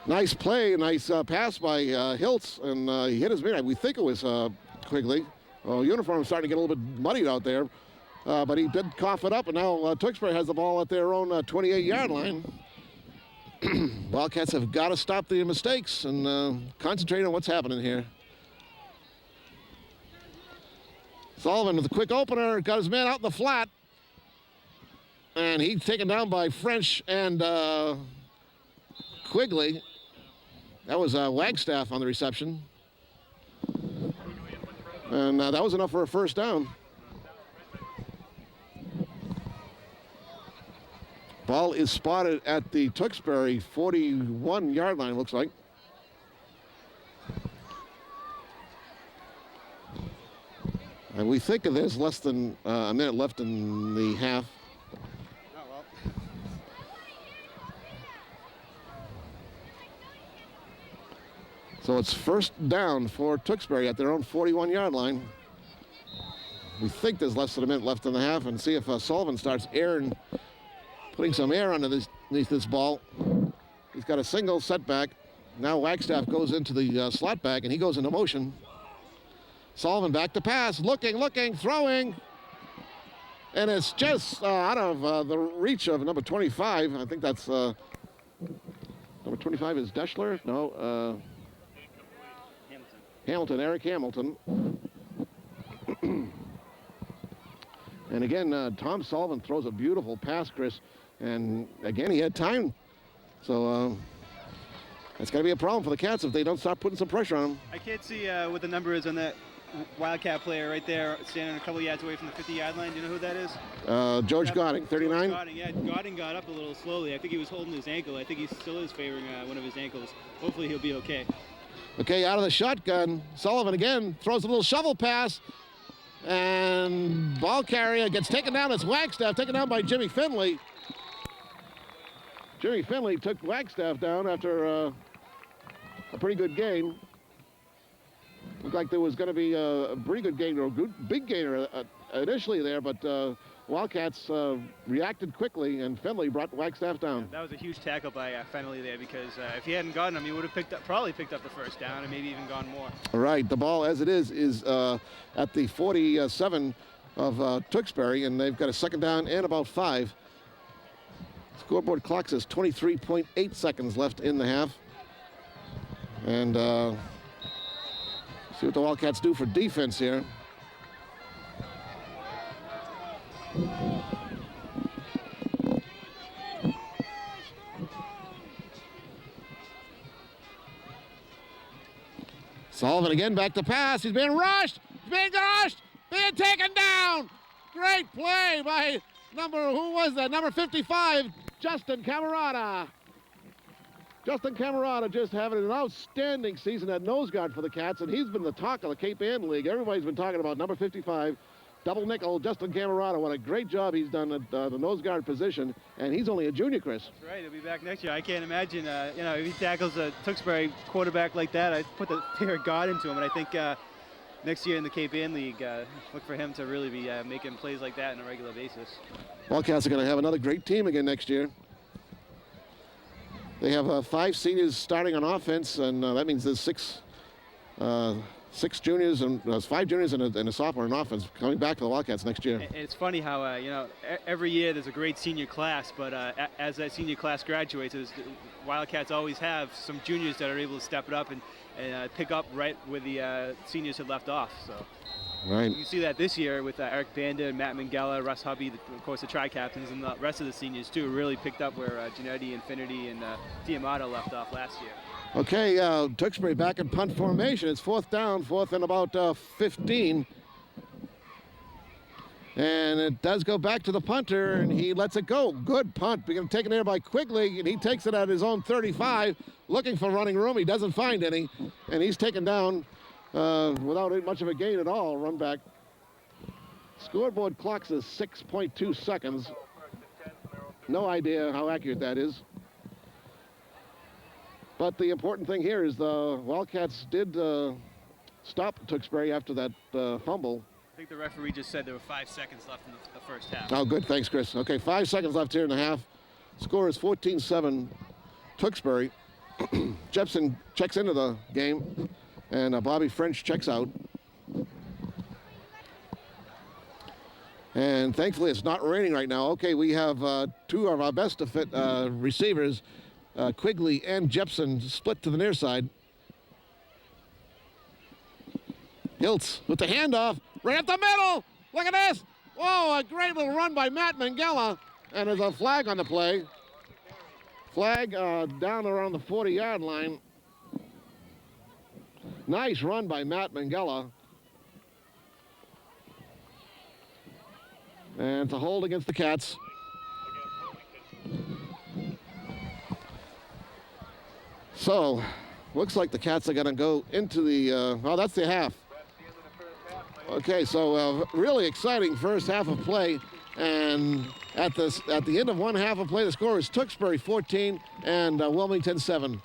Nice play, nice pass by Hiltz, and he hit his man. We think it was Quigley. Well, uniform's starting to get a little bit muddied out there, but he did cough it up, and now Tewksbury has the ball at their own 28-yard line. Wildcats have got to stop the mistakes and concentrate on what's happening here. Sullivan with a quick opener, got his man out in the flat. And he's taken down by French and Quigley. That was Wagstaff on the reception. And that was enough for a first down. Ball is spotted at the Tewksbury 41-yard line, looks like. And we think there's less than a minute left in the half. Oh, well. So it's first down for Tewksbury at their own 41-yard line. We think there's less than a minute left in the half, and see if Sullivan starts putting some air underneath this ball. He's got a single setback. Now Wagstaff goes into the slot back, and he goes into motion. Sullivan back to pass, looking, throwing. And it's just out of the reach of number 25. I think that's, number 25 is Deschler? No, Hamilton, Eric Hamilton. And again, Tom Sullivan throws a beautiful pass, Chris. And again, he had time. So that's going to be a problem for the Cats if they don't start putting some pressure on him. I can't see what the number is on that Wildcat player right there, standing a couple yards away from the 50-yard line. Do you know who that is? George Godding, 39. Godding, yeah, Godding got up a little slowly. I think he was holding his ankle. I think he still is favoring one of his ankles. Hopefully he'll be okay. Okay, out of the shotgun, Sullivan again throws a little shovel pass, and ball carrier gets taken down. It's Wagstaff, taken down by Jimmy Finley. Jimmy Finley took Wagstaff down after a pretty good game. Looked like there was going to be a pretty good gainer, a big gainer initially there, but Wildcats reacted quickly, and Finley brought Wagstaff down. Yeah, that was a huge tackle by Finley there, because if he hadn't gotten him, he would have probably picked up the first down and maybe even gone more. All right, the ball as it is at the 47 of Tewksbury, and they've got a second down and about 5. Scoreboard clock says 23.8 seconds left in the half. And see what the Wildcats do for defense here. Sullivan again back to pass. He's being rushed. Being taken down. Great play by number 55, Justin Camerata. Justin Camerata just having an outstanding season at nose guard for the Cats, and he's been the talk of the Cape Ann League. Everybody's been talking about number 55, double nickel, Justin Camerata. What a great job he's done at the nose guard position, and he's only a junior, Chris. That's right, he'll be back next year. I can't imagine, if he tackles a Tewksbury quarterback like that, I put the fear of God into him, and I think next year in the Cape Ann League, look for him to really be making plays like that on a regular basis. Wildcats are going to have another great team again next year. They have 5 seniors starting on offense, and that means there's 6 6 juniors and 5 juniors and a sophomore in offense coming back for the Wildcats next year. It's funny how every year there's a great senior class, but as that senior class graduates, Wildcats always have some juniors that are able to step it up and pick up right where the seniors had left off. So Right. you can see that this year with Eric Banda, Matt Mangella, Russ Hubby, of course the tri-captains, and the rest of the seniors too really picked up where Giannetti, Infinity, and Diamato left off last year. Okay, Tewksbury back in punt formation. It's 4th down, 4th and about 15. And it does go back to the punter, and he lets it go. Good punt. Being taken there by Quigley, and he takes it at his own 35, looking for running room. He doesn't find any, and he's taken down without much of a gain at all. Run back. Scoreboard clocks is 6.2 seconds. No idea how accurate that is. But the important thing here is the Wildcats did stop Tewksbury after that fumble. I think the referee just said there were 5 seconds left in the first half. Oh, good. Thanks, Chris. Okay, 5 seconds left here in the half. Score is 14-7 Tewksbury. Jepson checks into the game, and Bobby French checks out. And thankfully, it's not raining right now. Okay, we have 2 of our best receivers, Quigley and Jepson, split to the near side. Hiltz with the handoff, right up the middle. Look at this. Whoa, a great little run by Matt Mangella. And there's a flag on the play. Flag down around the 40-yard line. Nice run by Matt Mangella. And it's a hold against the Cats. So, looks like the Cats are going to go into the, well, that's the half. Okay, so really exciting first half of play. And at the end of one half of play, the score is Tewksbury 14 and Wilmington 7.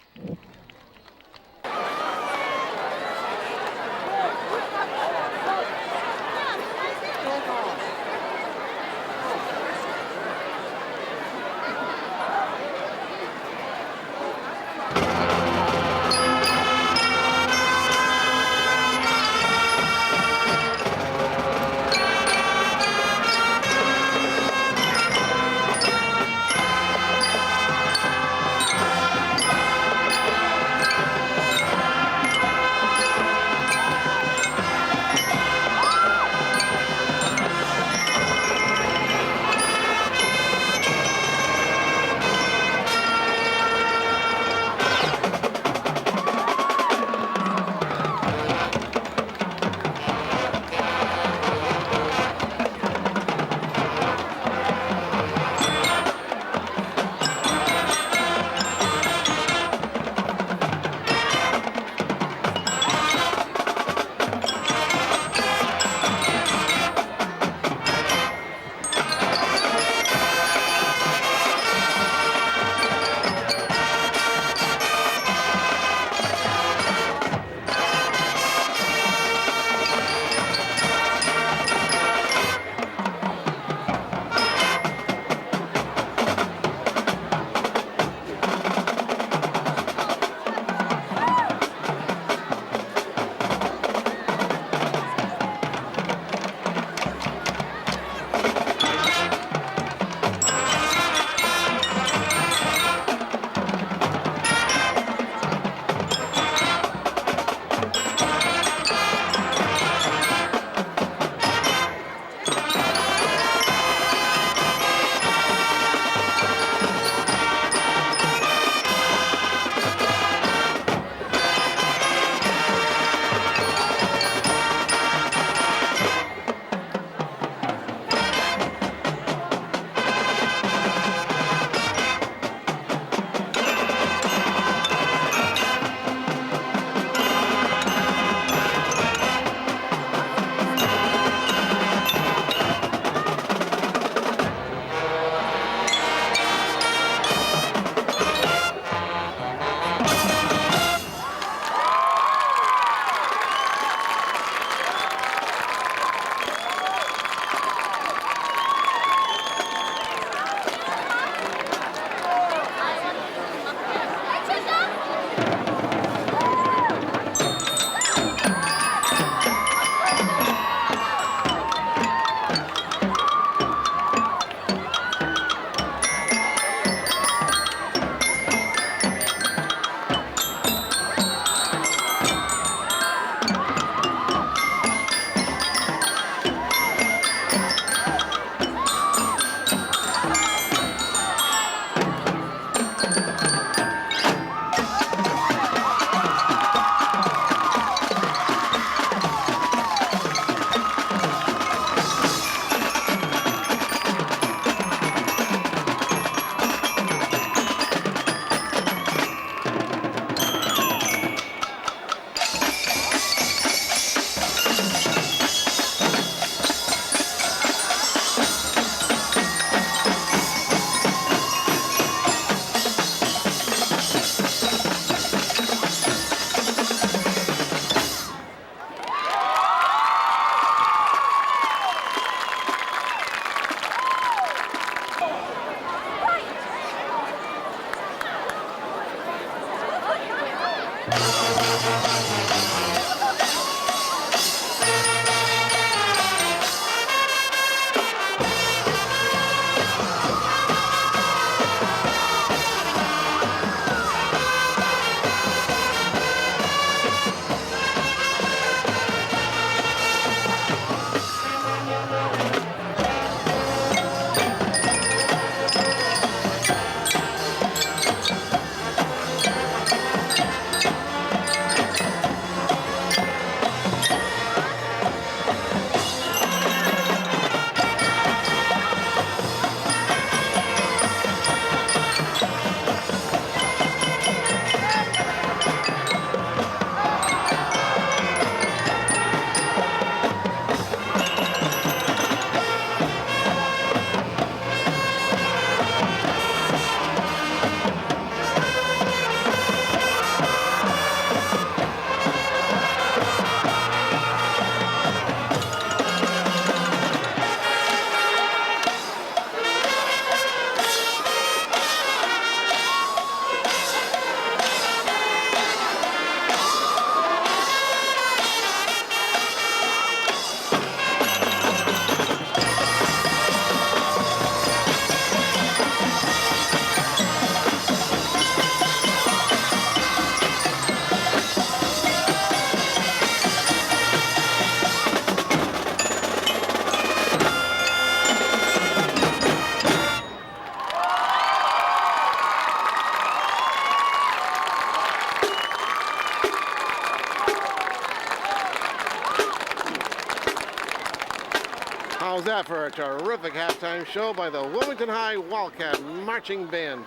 How's that for a terrific halftime show by the Wilmington High Wildcat Marching Band?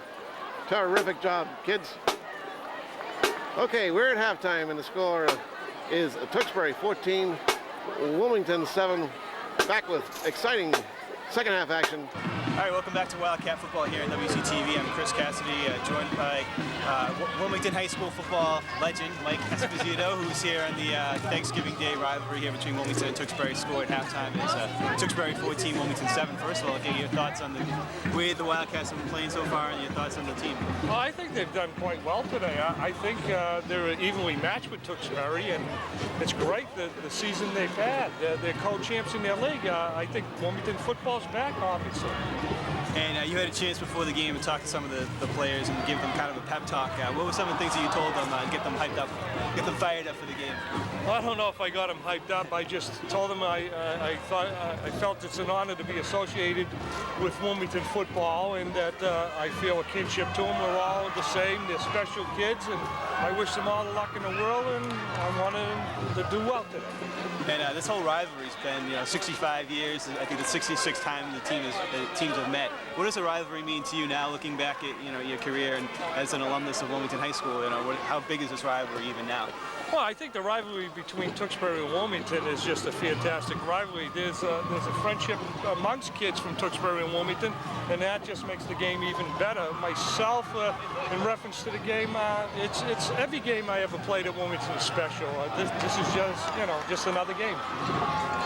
Terrific job, kids. Okay, we're at halftime, and the score is Tewksbury 14, Wilmington 7. Back with exciting second half action. All right, welcome back to Wildcat Football here on WCTV. I'm Chris Cassidy, joined by Wilmington High School football legend Mike Esposito, who's here on the Thanksgiving Day rivalry here between Wilmington and Tewksbury. Score at halftime is Tewksbury 14, Wilmington 7. First of all, get your thoughts on the way the Wildcats have been playing so far and your thoughts on the team. Well, I think they've done quite well today. I think they're evenly matched with Tewksbury, and it's great the season they've had. They're co-champs in their league. I think Wilmington football's back, obviously. And you had a chance before the game to talk to some of the players and give them kind of a pep talk. What were some of the things that you told them to get them hyped up, get them fired up for the game? Well, I don't know if I got them hyped up. I just told them I felt it's an honor to be associated with Wilmington football, and that I feel a kinship to them. We're all the same. They're special kids, and I wish them all the luck in the world, and I wanted them to do well today. And this whole rivalry's been, 65 years. I think the 66th time the teams have met. What does a rivalry mean to you now, looking back at your career and as an alumnus of Wilmington High School? How big is this rivalry even now? Well, I think the rivalry between Tewksbury and Wilmington is just a fantastic rivalry. There's a friendship amongst kids from Tewksbury and Wilmington, and that just makes the game even better. Myself, in reference to the game, it's every game I ever played at Wilmington is special. This is just another game.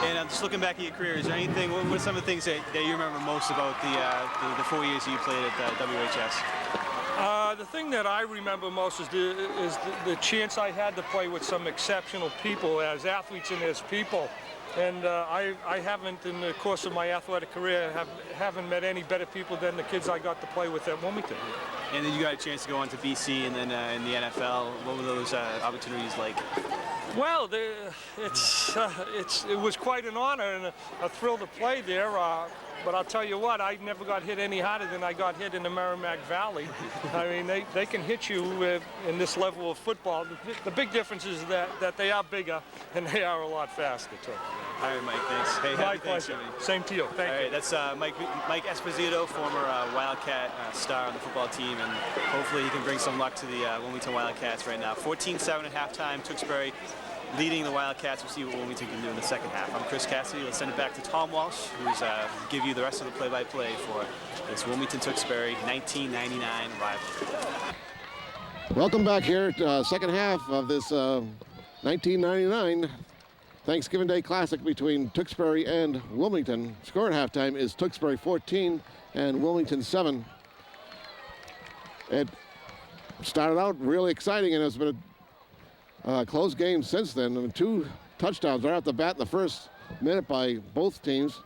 And just looking back at your career, is there anything? What are some of the things that you remember most about the 4 years that you played at WHS? The thing that I remember most is the chance I had to play with some exceptional people as athletes and as people. And I haven't, in the course of my athletic career, haven't met any better people than the kids I got to play with at Wilmington. And then you got a chance to go on to BC and then in the NFL. What were those opportunities like? Well, it was quite an honor and a thrill to play there. But I'll tell you what, I never got hit any harder than I got hit in the Merrimack Valley. I mean, they can hit you in this level of football. The big difference is that they are bigger and they are a lot faster, too. All right, Mike, thanks. Hey, my pleasure. Same to you. Thank you. All right, that's Mike Esposito, former Wildcat star on the football team, and hopefully he can bring some luck to the Wilmington Wildcats right now. 14-7 at halftime, Tewksbury leading the Wildcats. We'll see what Wilmington can do in the second half. I'm Chris Cassidy. Let's send it back to Tom Walsh, who's give you the rest of the play-by-play for this Wilmington-Tewksbury 1999 rivalry. Welcome back here to second half of this 1999 Thanksgiving Day Classic between Tewksbury and Wilmington. Score at halftime is Tewksbury 14 and Wilmington 7. It started out really exciting, and it's been a close game since then. I mean, 2 touchdowns right off the bat in the first minute by both teams.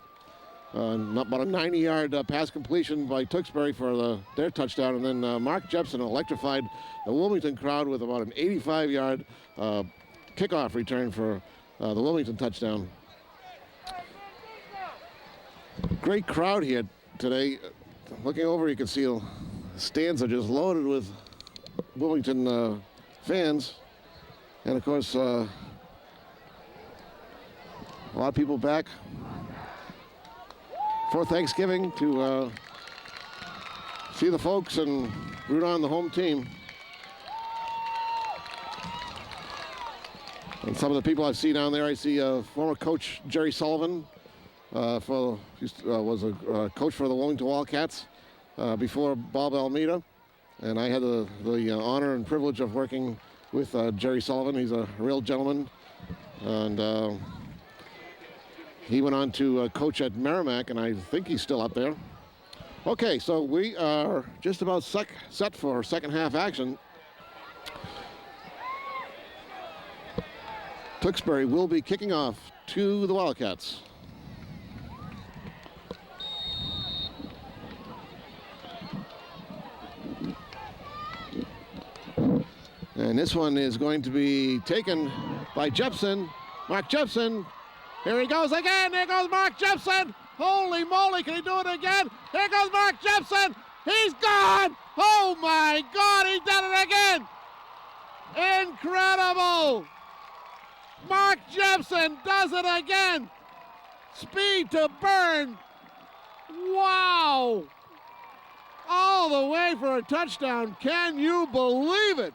About a 90-yard pass completion by Tewksbury for their touchdown, and then Mark Jepson electrified the Wilmington crowd with about an 85-yard kickoff return for the Wilmington touchdown. Great crowd here today. Looking over, you can see the stands are just loaded with Wilmington fans. And of course, a lot of people back for Thanksgiving to see the folks and root on the home team. And some of the people I see down there, I see former coach Jerry Sullivan, was a coach for the Wilmington Wildcats before Bob Almeida. And I had the honor and privilege of working with Jerry Sullivan. He's a real gentleman, and he went on to coach at Merrimack, and I think he's still up there. Okay, so we are just about set for second half action. Tewksbury will be kicking off to the Wildcats. And this one is going to be taken by Jepson. Mark Jepson. Here he goes again. There goes Mark Jepson. Holy moly, can he do it again? Here goes Mark Jepson. He's gone. Oh my God, he did it again. Incredible. Mark Jepson does it again. speed to burn. Wow! All the way for a touchdown. Can you believe it?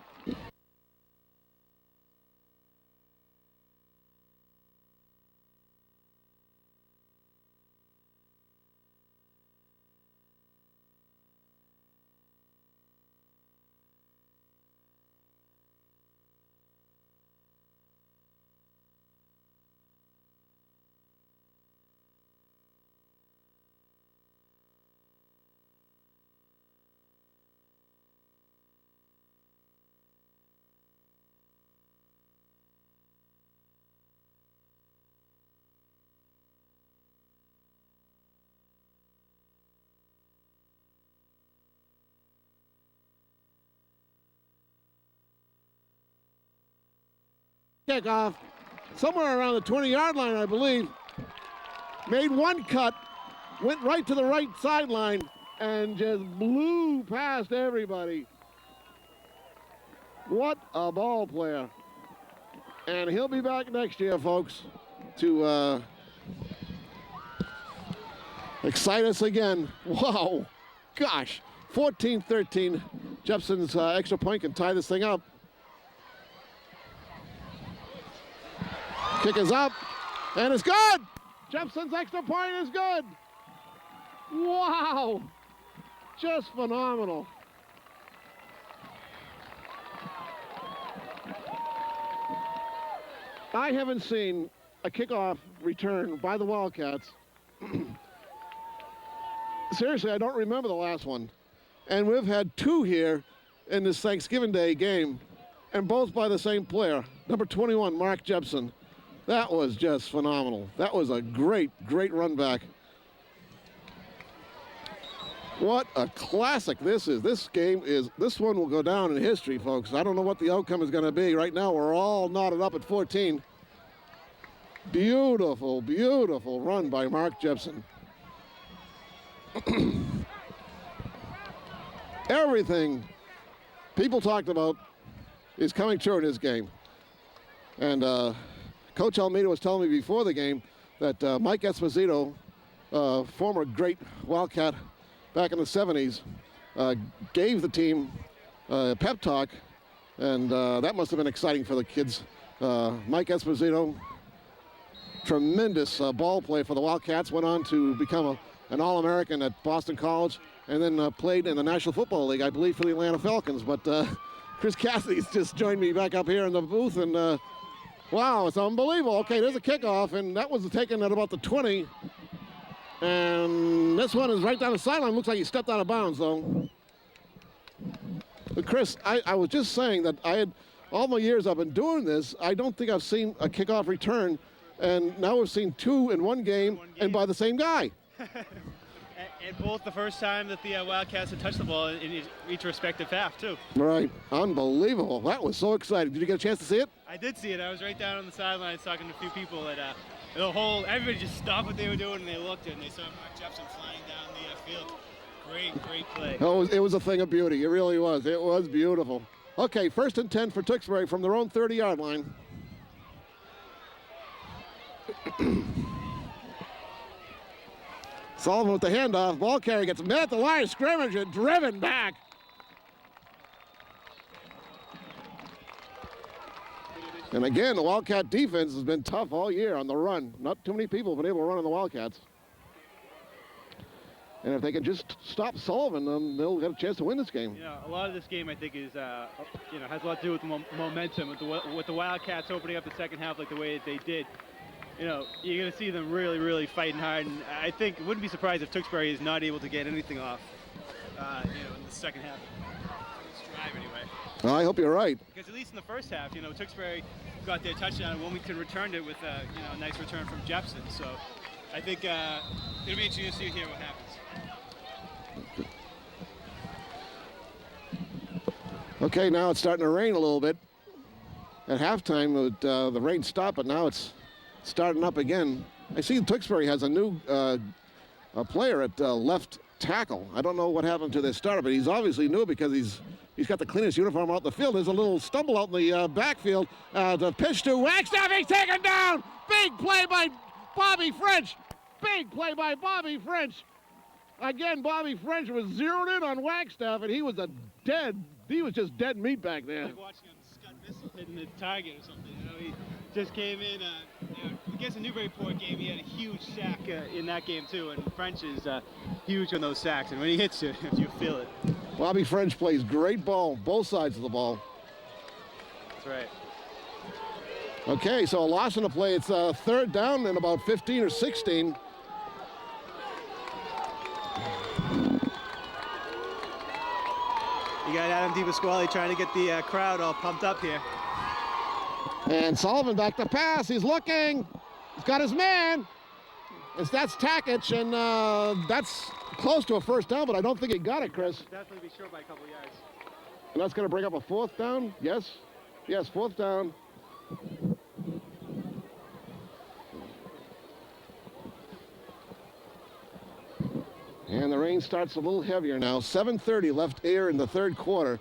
Kickoff, somewhere around the 20-yard line, I believe. Made one cut, went right to the right sideline, and just blew past everybody. What a ball player. And he'll be back next year, folks, to excite us again. Wow, gosh, 14-13. Jepson's extra point can tie this thing up. Kick is up, and it's good. Jepson's extra point is good. Wow, just phenomenal. I haven't seen a kickoff return by the Wildcats. Seriously, I don't remember the last one. And we've had two here in this Thanksgiving Day game, and both by the same player, number 21, Mark Jepson. That was just phenomenal. That was a great, great run back. What a classic this is. This one will go down in history, folks. I don't know what the outcome is going to be. Right now, we're all knotted up at 14. Beautiful, beautiful run by Mark Jepson. Everything people talked about is coming true in this game. And Coach Almeida was telling me before the game that Mike Esposito, former great Wildcat back in the 70s, gave the team a pep talk, and that must have been exciting for the kids. Mike Esposito, tremendous ball play for the Wildcats, went on to become an All-American at Boston College, and then played in the National Football League, I believe, for the Atlanta Falcons. But Chris Cassidy's just joined me back up here in the booth, and wow, it's unbelievable. Okay, there's a kickoff, and that was taken at about the 20. And this one is right down the sideline. Looks like he stepped out of bounds, though. But Chris, I was just saying that all my years I've been doing this, I don't think I've seen a kickoff return. And now we've seen two in one game and by the same guy. And both the first time that the Wildcats had touched the ball in each respective half, too. Right. Unbelievable. That was so exciting. Did you get a chance to see it? I did see it. I was right down on the sidelines talking to a few people. And everybody just stopped what they were doing, and they looked, and they saw Mark Jepson flying down the field. Great play. It was a thing of beauty. It really was. It was beautiful. Okay, 1st and 10 for Tewksbury from their own 30-yard line. Sullivan with the handoff. Ball carrier gets met at the line of scrimmage and driven back. And again, the Wildcat defense has been tough all year on the run. Not too many people have been able to run on the Wildcats. And if they can just stop Sullivan, then they'll get a chance to win this game. You know, a lot of this game, I think, is has a lot to do with momentum, with the Wildcats opening up the second half like the way that they did. You know, you're going to see them really, really fighting hard, and I think wouldn't be surprised if Tewksbury is not able to get anything off, in the second half. This drive, anyway. Well, I hope you're right. Because at least in the first half, Tewksbury got their touchdown, and Wilmington returned it with a nice return from Jepson. So I think it'll be interesting to see here what happens. Okay, now it's starting to rain a little bit. At halftime, the rain stopped, but now it's starting up again. I see Tewksbury has a new player at left tackle. I don't know what happened to their starter, but he's obviously new because he's got the cleanest uniform out in the field. There's a little stumble out in the backfield. The pitch to Wagstaff, he's taken down. Big play by Bobby French. big play by Bobby French. Again, Bobby French was zeroed in on Wagstaff, and he was just dead meat back there. Like watching him Scott Missile hitting the target or something. You know, he just came in. Against the Newburyport game, he had a huge sack in that game too, and French is huge on those sacks. And when he hits you, you feel it. Bobby French plays great ball, both sides of the ball. That's right. Okay, so a loss in the play. It's third down and about 15 or 16. You got Adam DiPasquale trying to get the crowd all pumped up here. And Sullivan back to pass. He's looking. He's got his man. That's Takich, and that's close to a first down, but I don't think he got it, Chris. Definitely be short by a couple yards. And that's going to bring up a fourth down? Yes? Yes, fourth down. And the rain starts a little heavier now. 7:30 left here in the third quarter.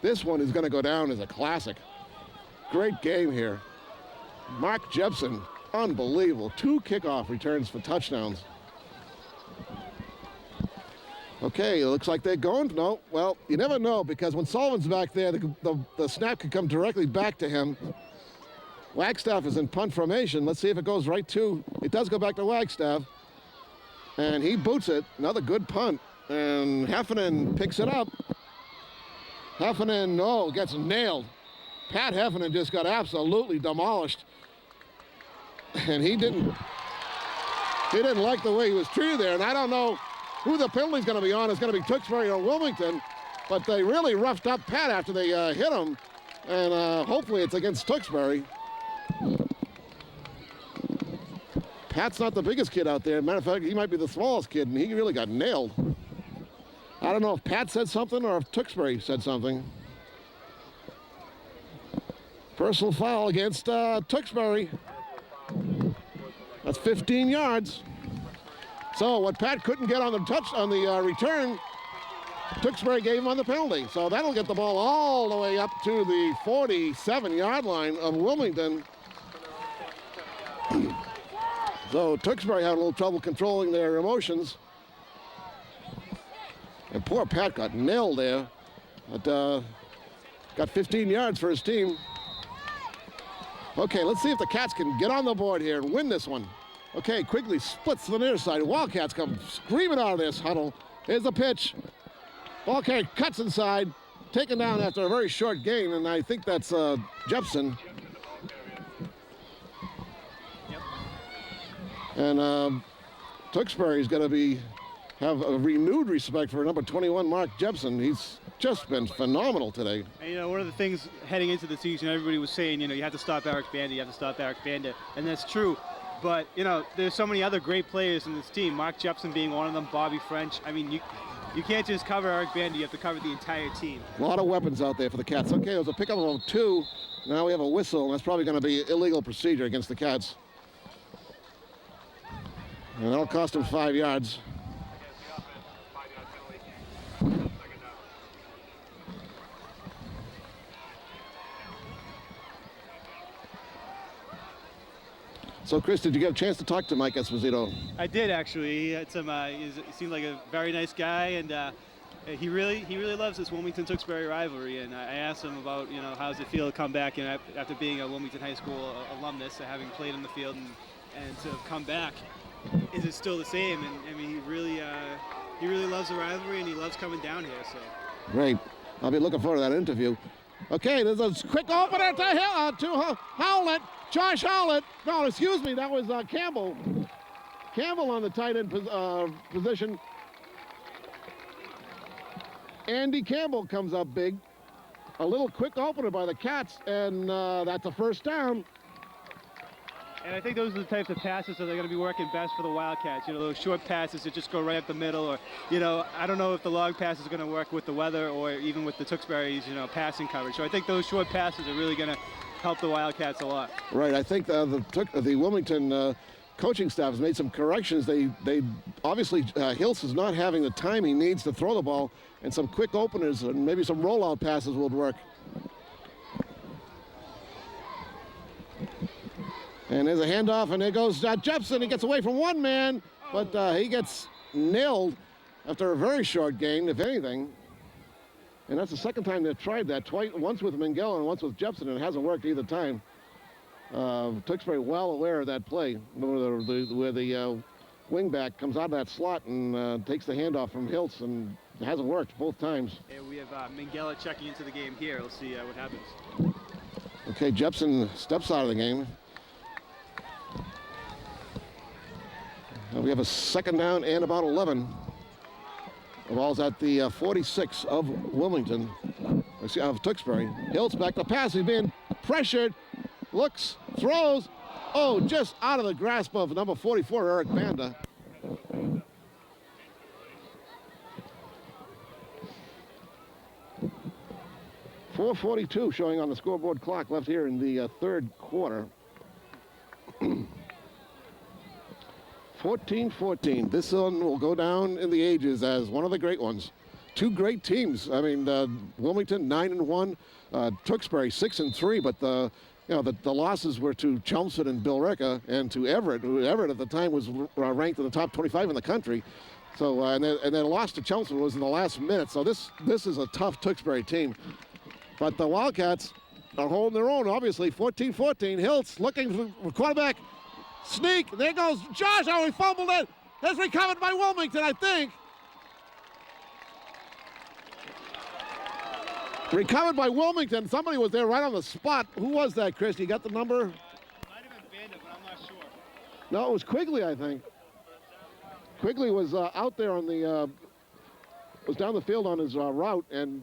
This one is going to go down as a classic. Great game here. Mark Jepson, unbelievable. 2 kickoff returns for touchdowns. Okay, it looks like they're going. No, well, you never know, because when Sullivan's back there, the snap could come directly back to him. Wagstaff is in punt formation. Let's see if it goes right to. It does go back to Wagstaff. And he boots it. Another good punt. And Heffernan picks it up. Heffernan, no, gets nailed. Pat Heffernan just got absolutely demolished. And he didn't like the way he was treated there. And I don't know who the penalty's going to be on. It's going to be Tewksbury or Wilmington. But they really roughed up Pat after they hit him. And hopefully it's against Tewksbury. Pat's not the biggest kid out there. Matter of fact, he might be the smallest kid, and he really got nailed. I don't know if Pat said something or if Tewksbury said something. Personal foul against Tewksbury. That's 15 yards. So what Pat couldn't get on the return, Tewksbury gave him on the penalty. So that'll get the ball all the way up to the 47-yard line of Wilmington. So Tewksbury had a little trouble controlling their emotions. And poor Pat got nailed there. But got 15 yards for his team. Okay, let's see if the Cats can get on the board here and win this one. Okay, Quigley splits to the near side. Wildcats come screaming out of this huddle. Here's the pitch. Ball carrier cuts inside. Taken down after a very short gain, and I think that's Jepson. And Tewksbury's going to have a renewed respect for number 21, Mark Jepson. He's just been phenomenal today. And, you know, one of the things heading into the season, everybody was saying, you know, you have to stop Eric Banda, you have to stop Eric Banda, and that's true. But, you know, there's so many other great players in this team, Mark Jepson being one of them, Bobby French. I mean, you can't just cover Eric Banda, you have to cover the entire team. A lot of weapons out there for the Cats. Okay, it was a pickup of 2. Now we have a whistle, and that's probably going to be illegal procedure against the Cats. And that'll cost him 5 yards. So, Chris, did you get a chance to talk to Mike Esposito? I did, actually. He had some. He seemed like a very nice guy, and he really loves this Wilmington-Tewksbury rivalry. And I asked him about, you know, how does it feel to come back, and after being a Wilmington High School alumnus, having played in the field, and to come back. Is it still the same? And I mean, he really loves the rivalry, and he loves coming down here. So. Great. I'll be looking forward to that interview. Okay, there's a quick opener to Howlett. Josh Howlett. No, excuse me, that was Campbell. Campbell on the tight end position. Andy Campbell comes up big. A little quick opener by the Cats, and that's a first down. And I think those are the types of passes that are going to be working best for the Wildcats. You know, those short passes that just go right up the middle, or, you know, I don't know if the long pass is going to work with the weather or even with the Tewksbury's, you know, passing coverage. So I think those short passes are really going to help the Wildcats a lot. Right. I think the Wilmington coaching staff has made some corrections. They obviously Hills is not having the time he needs to throw the ball, and some quick openers and maybe some rollout passes will work. And there's a handoff, and there goes Jepson. He gets away from one man. but he gets nailed after a very short gain, if anything. And that's the second time they've tried that, once with Mengele and once with Jepson, and it hasn't worked either time. Tewksbury well aware of that play, where the wingback comes out of that slot and takes the handoff from Hiltz, and it hasn't worked both times. And we have Mengele checking into the game here. We'll see what happens. Okay, Jepson steps out of the game. We have a second down and about 11. The ball's at the 46 of Wilmington, of Tewksbury. Hiltz back to pass. He's being pressured. Looks, throws. Oh, just out of the grasp of number 44, Eric Banda. .442 showing on the scoreboard clock left here in the third quarter. 14-14. This one will go down in the ages as one of the great ones. Two great teams. I mean, Wilmington 9-1, Tewksbury 6-3, but the losses were to Chelmsford and Billerica and to Everett, who Everett at the time was ranked in the top 25 in the country. So and their loss to Chelmsford was in the last minute. So this is a tough Tewksbury team. But the Wildcats are holding their own, obviously. 14-14. Hiltz looking for quarterback. Sneak. There goes Josh. Oh, he fumbled it. It's recovered by Wilmington, I think. Recovered by Wilmington. Somebody was there right on the spot. Who was that, Chris? You got the number? Might have been Banda, but I'm not sure. No, it was Quigley, I think. Quigley was out there on the, was down the field on his route, and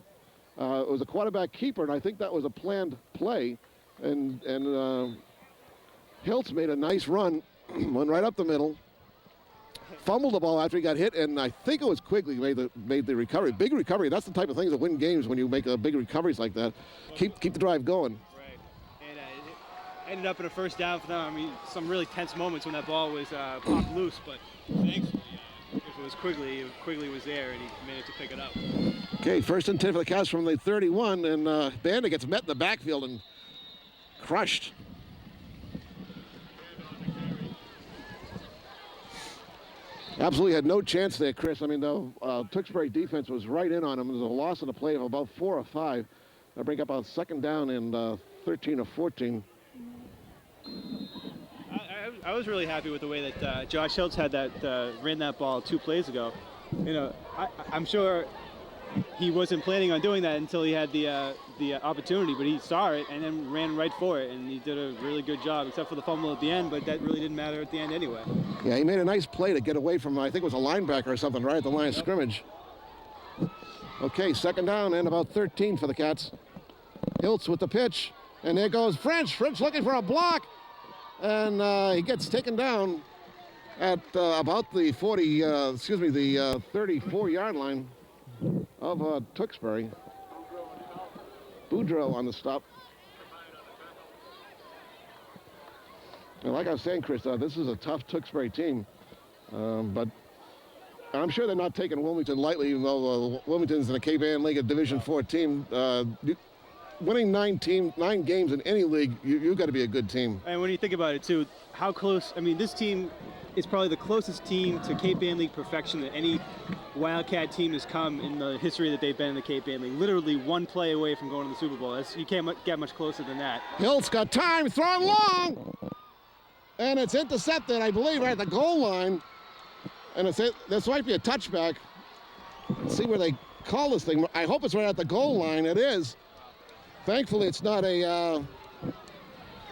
it was a quarterback keeper, and I think that was a planned play. And Hiltz made a nice run, went right up the middle, fumbled the ball after he got hit, and I think it was Quigley who made the recovery. Big recovery. That's the type of things that win games when you make big recoveries like that. Keep the drive going. Right. And it ended up in a first down for them. I mean, some really tense moments when that ball was popped loose, but thankfully, if it was Quigley was there, and he managed to pick it up. Okay, first and 10 for the Cats from the 31, and Banda gets met in the backfield and crushed. Absolutely had no chance there, Chris. I mean, the Tewksbury defense was right in on him. There was a loss in the play of about 4 or 5. They'll bring up a second down and 13 or 14. I was really happy with the way that Josh Hiltz had ran that ball 2 plays ago. You know, I'm sure he wasn't planning on doing that until he had the opportunity, but he saw it and then ran right for it, and he did a really good job, except for the fumble at the end, but that really didn't matter at the end anyway. Yeah, he made a nice play to get away from, I think it was a linebacker or something, right at the line of scrimmage. Okay, second down and about 13 for the Cats. Hiltz with the pitch, and there goes French. French looking for a block, and he gets taken down at about the 34-yard line of Tewksbury. Boudreaux on the stop. And like I was saying, Chris, this is a tough Tewksbury team, but I'm sure they're not taking Wilmington lightly, even though Wilmington's in a K-Band League, a Division IV team. Winning 9 games in any league, you've got to be a good team. And when you think about it, too, how close, I mean, this team is probably the closest team to K-Band League perfection that any Wildcat team has come in the history that they've been in the K-Band League. Literally one play away from going to the Super Bowl. You can't get much closer than that. Hiltz got time, throwing long, and it's intercepted, I believe, right at the goal line. And this might be a touchback. Let's see where they call this thing. I hope it's right at the goal line. It is. Thankfully, it's not in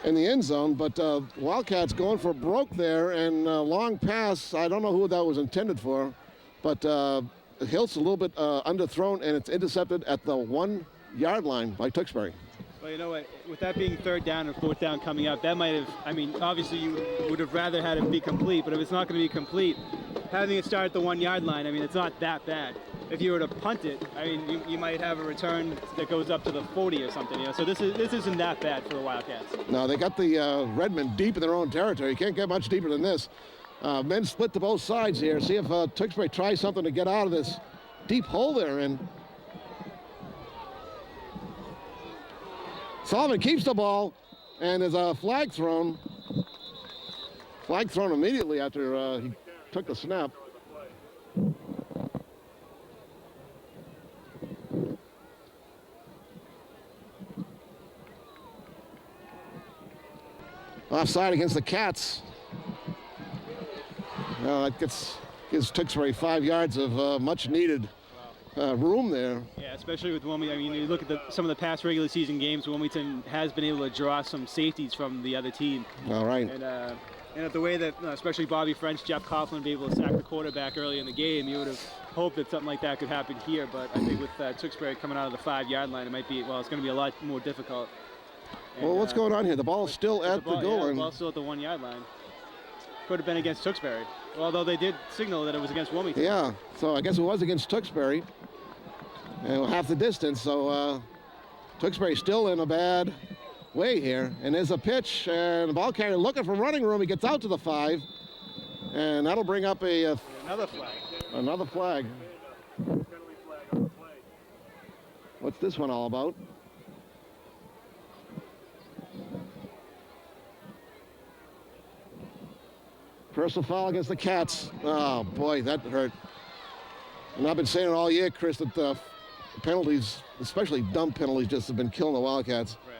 the end zone, but Wildcats going for broke there, and long pass. I don't know who that was intended for, but Hiltz a little bit underthrown, and it's intercepted at the 1-yard line by Tewksbury. Well, you know what? With that being third down or fourth down coming up, that might have, I mean, obviously you would have rather had it be complete, but if it's not going to be complete, having it start at the 1-yard line, I mean, it's not that bad. If you were to punt it, I mean, you might have a return that goes up to the 40 or something, you know, so this isn't that bad for the Wildcats. No, they got the Redmond deep in their own territory. You can't get much deeper than this. Men split to both sides here. See if Tewksbury tries something to get out of this deep hole they're in. Sullivan keeps the ball, and there's a flag thrown. Flag thrown immediately after took the snap. Offside against the Cats. That gives Tewksbury 5 yards of much needed room there. Yeah, especially with Wilmington. I mean, you look at some of the past regular season games, Wilmington has been able to draw some safeties from the other team. All right. And the way that, especially Bobby French, Jeff Coughlin be able to sack the quarterback early in the game, you would have hoped that something like that could happen here. But I think with Tewksbury coming out of the 5-yard line, it might be, well, it's going to be a lot more difficult. And, well, what's going on here? The ball's still at the goal line. The ball's still at the 1-yard line. Could have been against Tewksbury, although they did signal that it was against Wilmington. Yeah, so I guess it was against Tewksbury. And half the distance, so Tewksbury's still in a bad way here. And there's a pitch, and the ball carrier looking for running room. He gets out to the 5, and that'll bring up another flag. Another flag. Penalty flag on the play. What's this one all about? Personal foul against the Cats. Oh, boy, that hurt. And I've been saying it all year, Chris, that penalties, especially dumb penalties, just have been killing the Wildcats. Right.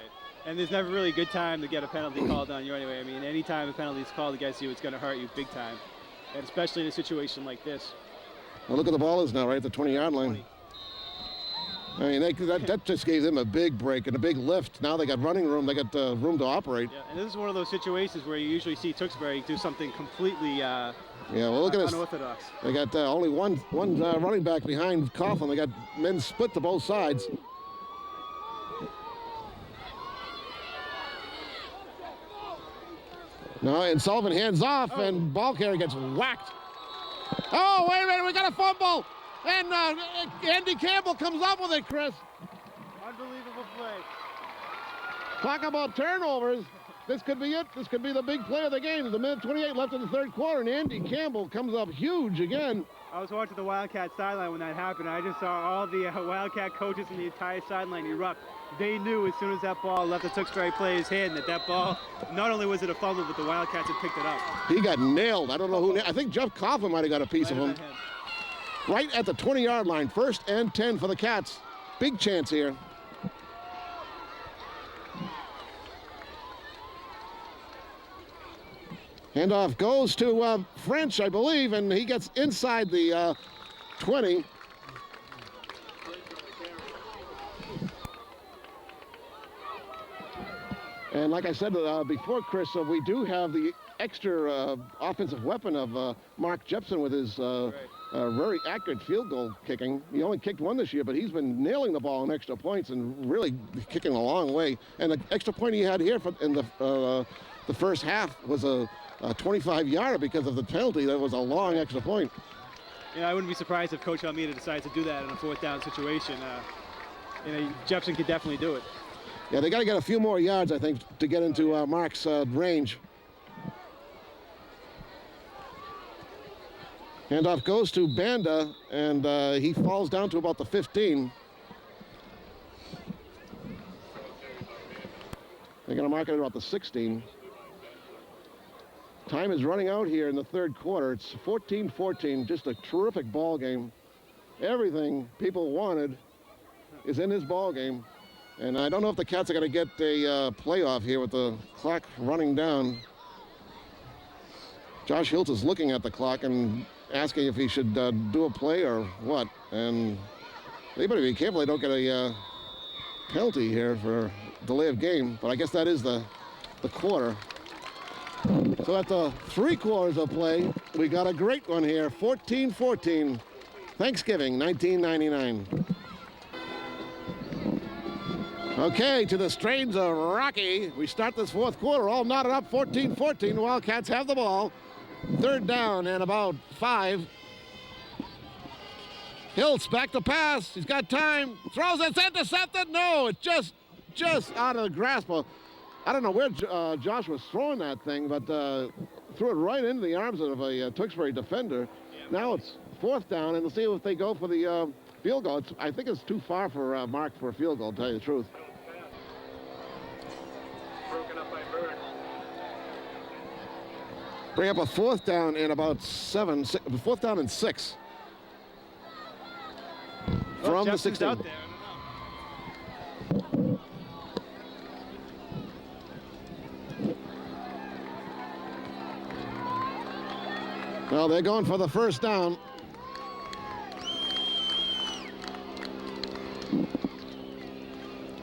And there's never really a good time to get a penalty called on you anyway. I mean, any time a penalty is called against you, it's going to hurt you big time. And especially in a situation like this. Well, look at the ball is now, right at the 20-yard line. 20. I mean, that just gave them a big break and a big lift. Now they got running room. They got room to operate. Yeah, and this is one of those situations where you usually see Tewksbury do something completely well, look at this. unorthodox. They got only one running back behind Coughlin. They got men split to both sides. No, and Sullivan hands off, and ball carrier gets whacked. Oh, wait a minute, we got a fumble! And Andy Campbell comes up with it, Chris. Unbelievable play. Talk about turnovers. This could be it. This could be the big play of the game. There's a minute 28 left in the third quarter, and Andy Campbell comes up huge again. I was watching the Wildcat sideline when that happened. I just saw all the Wildcat coaches and the entire sideline erupt. They knew as soon as that ball left the Tewksbury player's hand that ball, not only was it a fumble, but the Wildcats had picked it up. He got nailed. I don't know who. I think Jeff Coughlin might have got a piece of him. Right at the 20-yard line, 1st and 10 for the Cats. Big chance here. Handoff goes to French, I believe, and he gets inside the 20. And like I said before, Chris, we do have the extra offensive weapon of Mark Jepson with his very accurate field goal kicking. He only kicked one this year, but he's been nailing the ball in extra points and really kicking a long way. And the extra point he had here in the first half was a 25-yarder because of the penalty. That was a long extra point. Yeah, I wouldn't be surprised if Coach Almeida decides to do that in a 4th down situation. Jepson could definitely do it. Yeah, they got to get a few more yards, I think, to get into Mark's range. Handoff goes to Banda, and he falls down to about the 15. They're going to mark it at about the 16. Time is running out here in the third quarter. It's 14-14, just a terrific ball game. Everything people wanted is in this ball game. And I don't know if the Cats are going to get a playoff here with the clock running down. Josh Hiltz is looking at the clock and asking if he should do a play or what. And they better be careful they don't get a penalty here for delay of game. But I guess that is the quarter. So at the 3 quarters of play, we got a great one here, 14-14, Thanksgiving, 1999. Okay, to the strains of Rocky, we start this 4th quarter all knotted up, 14-14. The Wildcats have the ball. 3rd down and about 5. Hiltz back to pass. He's got time. Throws it. It's intercepted. No, it's just out of the grasp. I don't know where Josh was throwing that thing, but threw it right into the arms of a Tewksbury defender. Now it's 4th down, and we'll see if they go for the field goal. I think it's too far for Mark for a field goal, to tell you the truth. Broken up by Bird. Bring up a 4th down and about 4th down and 6. From the 16. Out there. I don't know. Well, they're going for the 1st down.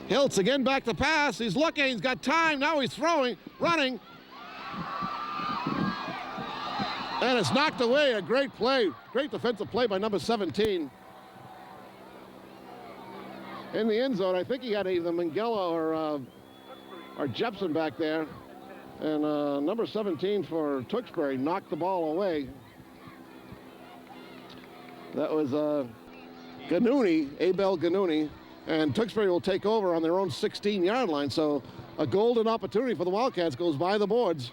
Hiltz again back to pass. He's looking. He's got time. Now he's throwing, running. And it's knocked away. A great play. Great defensive play by number 17. In the end zone, I think he had either Mangella or Jepson back there. And number 17 for Tewksbury knocked the ball away. That was Ganouni, Abel Ganouni. And Tewksbury will take over on their own 16-yard line. So a golden opportunity for the Wildcats goes by the boards.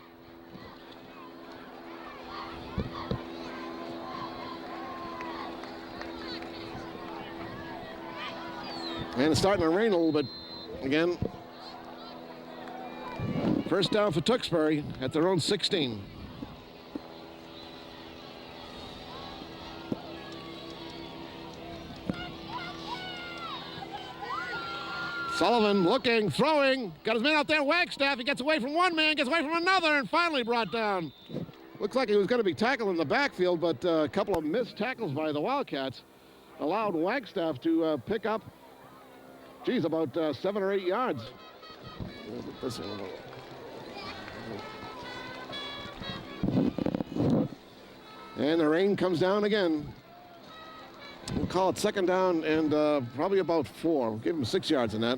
And it's starting to rain a little bit again. 1st down for Tewksbury at their own 16. Sullivan looking, throwing, got his man out there, Wagstaff. He gets away from one man, gets away from another, and finally brought down. Looks like he was going to be tackled in the backfield, but a couple of missed tackles by the Wildcats allowed Wagstaff to pick up, about 7 or 8 yards. And the rain comes down again. We'll call it 2nd down and probably about 4. We'll give him 6 yards in that.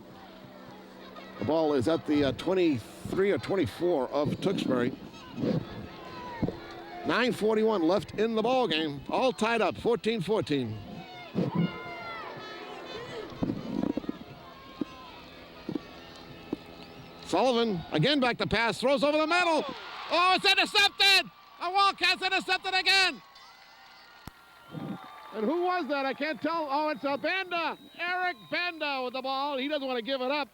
The ball is at the 23 or 24 of Tewksbury. 9:41 left in the ball game. All tied up, 14-14. Sullivan again back to pass, throws over the middle. Oh, it's intercepted! A Wildcats intercepted again. And who was that? I can't tell. Oh, it's a Banda. Eric Banda with the ball. He doesn't want to give it up.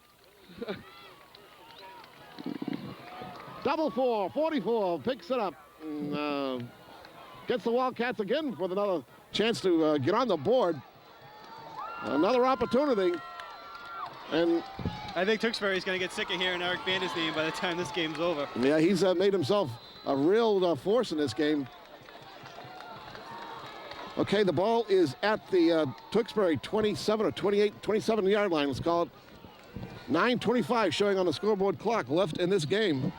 44, picks it up. And, gets the Wildcats again with another chance to get on the board. Another opportunity. And I think Tewksbury's going to get sick of hearing Eric Banda's name by the time this game's over. yeah, he's made himself a real force in this game. Okay, the ball is at the Tewksbury 27 or 27-yard line, let's call it. 9:25 showing on the scoreboard clock left in this game.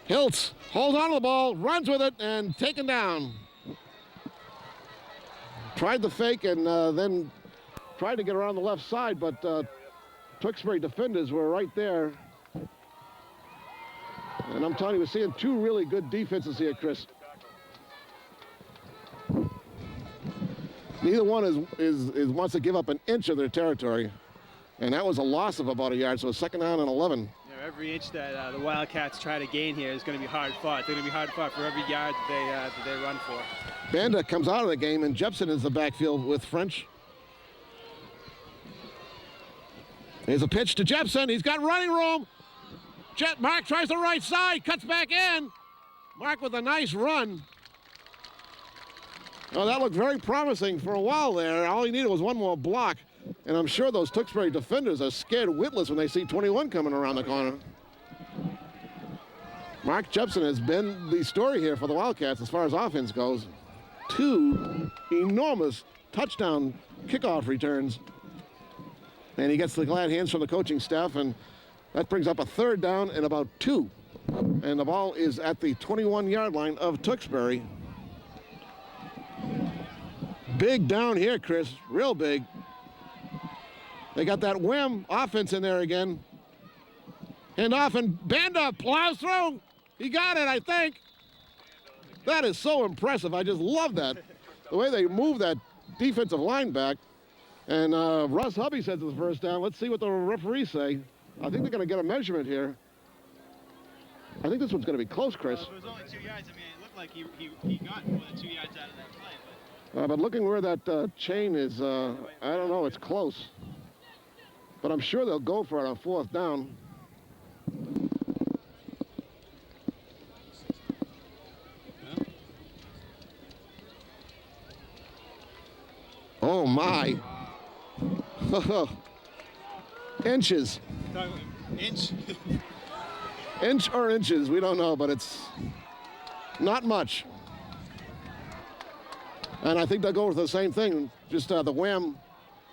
Hiltz holds on to the ball, runs with it, and taken down. Tried the fake and then tried to get around the left side, but Tewksbury defenders were right there. And I'm telling you, we're seeing 2 really good defenses here, Chris. Neither one is wants to give up an inch of their territory. And that was a loss of about a yard, so 2nd down and 11. Yeah, every inch that the Wildcats try to gain here is going to be hard fought. They're going to be hard fought for every yard that they run for. Banda comes out of the game, and Jepson is the backfield with French. Here's a pitch to Jepson. He's got running room. Mark tries the right side, cuts back in. Mark with a nice run. Oh, that looked very promising for a while there. All he needed was one more block. And I'm sure those Tewksbury defenders are scared witless when they see 21 coming around the corner. Mark Jepson has been the story here for the Wildcats as far as offense goes. 2 enormous touchdown kickoff returns. And he gets the glad hands from the coaching staff, and that brings up a 3rd down and about 2. And the ball is at the 21-yard line of Tewksbury. Big down here, Chris, real big. They got that whim offense in there again. And off, and Banda plows through. He got it, I think. That is so impressive. I just love that. The way they move that defensive line back. And Russ Hubby says it's 1st down. Let's see what the referees say. I think they're going to get a measurement here. I think this one's going to be close, Chris. Well, it was only 2 yards. I mean, it looked like he got more than 2 yards out of that play. But looking where that chain is, I don't know. It's close. but I'm sure they'll go for it on 4th down. Oh my. Inches. Inch. Inch or inches, we don't know, but it's not much. And I think they'll go with the same thing. Just the wham,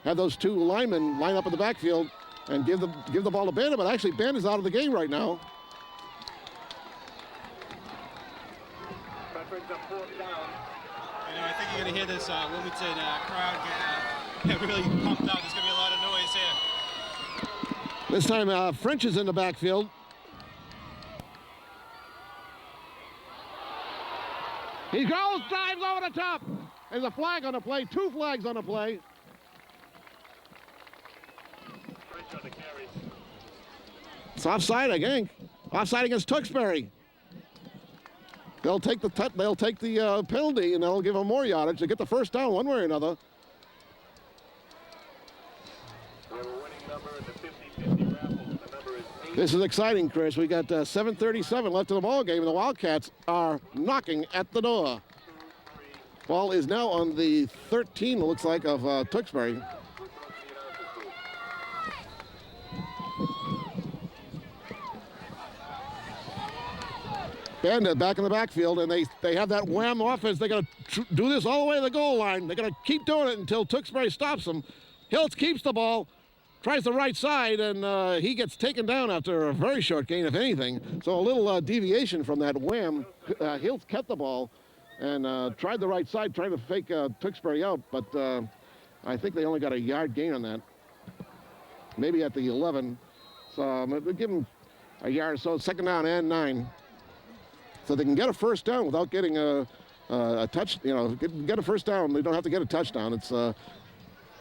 have those 2 linemen line up in the backfield and give the ball to Bandit, but actually Bandit's out of the game right now. That brings up 4th down. You know, I think you're going to hear this Wilmington crowd get really pumped out. There's going to be a lot of noise here. This time French is in the backfield. He goes, dives over the top. There's a flag on the play, 2 flags on the play. French on the carry. It's offside, I think. Offside against Tewksbury. They'll take the penalty and they'll give them more yardage to get the 1st down one way or another. We have a winning number in the 50-50 raffle. The number is 8. This is exciting, Chris. We got 7:37 left in the ball game, and the Wildcats are knocking at the door. Ball is now on the 13, it looks like, of Tewksbury. Bandit back in the backfield, and they have that wham offense. They're going to do this all the way to the goal line. They're going to keep doing it until Tewksbury stops them. Hiltz keeps the ball, tries the right side, and he gtes taken down after a very short gain, if anything. So a little deviation from that wham. Hiltz kept the ball and tried the right side, trying to fake Tewksbury out, but I think they only got a yard gain on that. Maybe at the 11. So we'll give them a yard or so, 2nd down and 9. So they can get a 1st down without getting a touch, get a 1st down. They don't have to get a touchdown. It's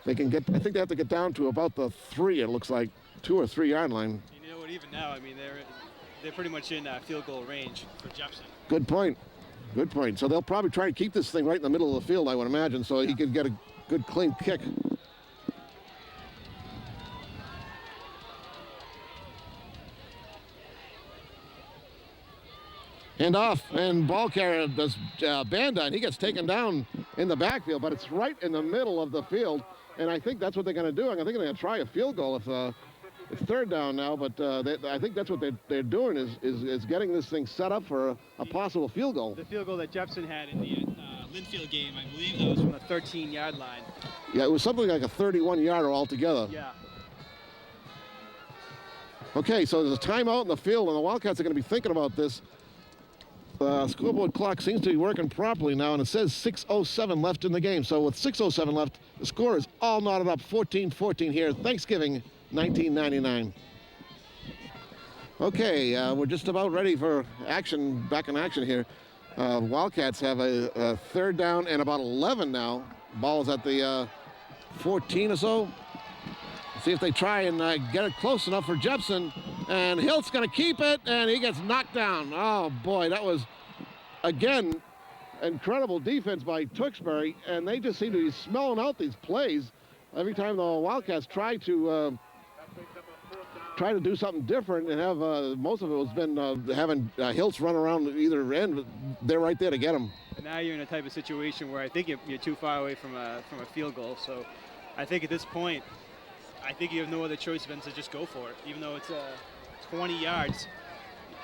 they can get, I think they have to get down to about the 3, it looks like, 2 or 3 yard line. You know what, even now, I mean, they're pretty much in field goal range for Jefferson. Good point. Good point. So they'll probably try to keep this thing right in the middle of the field, I would imagine, so he can get a good clean kick. Hand off, and ball carrier does Bandit. He gets taken down in the backfield, but it's right in the middle of the field, and I think that's what they're going to do. I think they're going to try a field goal if it's 3rd down now, but I think that's what they're doing is getting this thing set up for a possible field goal. The field goal that Jefferson had in the Linfield game, I believe that was from the 13-yard line. Yeah, it was something like a 31-yarder altogether. Yeah. Okay, so there's a timeout in the field, and the Wildcats are going to be thinking about this. Scoreboard clock seems to be working properly now, and it says 6:07 left in the game. So with 6:07 left, the score is all knotted up, 14-14 here, Thanksgiving 1999. Okay, we're just about ready for action, back in action here. Wildcats have a 3rd down and about 11 now. Ball's at the 14 or so. See if they try and get it close enough for Jepson. And Hilt's going to keep it, and he gets knocked down. Oh, boy, that was, again, incredible defense by Tewksbury, and they just seem to be smelling out these plays. Every time the Wildcats try to do something different and have, most of it has been having Hiltz run around either end, they're right there to get him. And now you're in a type of situation where I think you're too far away from a field goal. So I think at this point, I think you have no other choice than to just go for it. Even though it's 20 yards,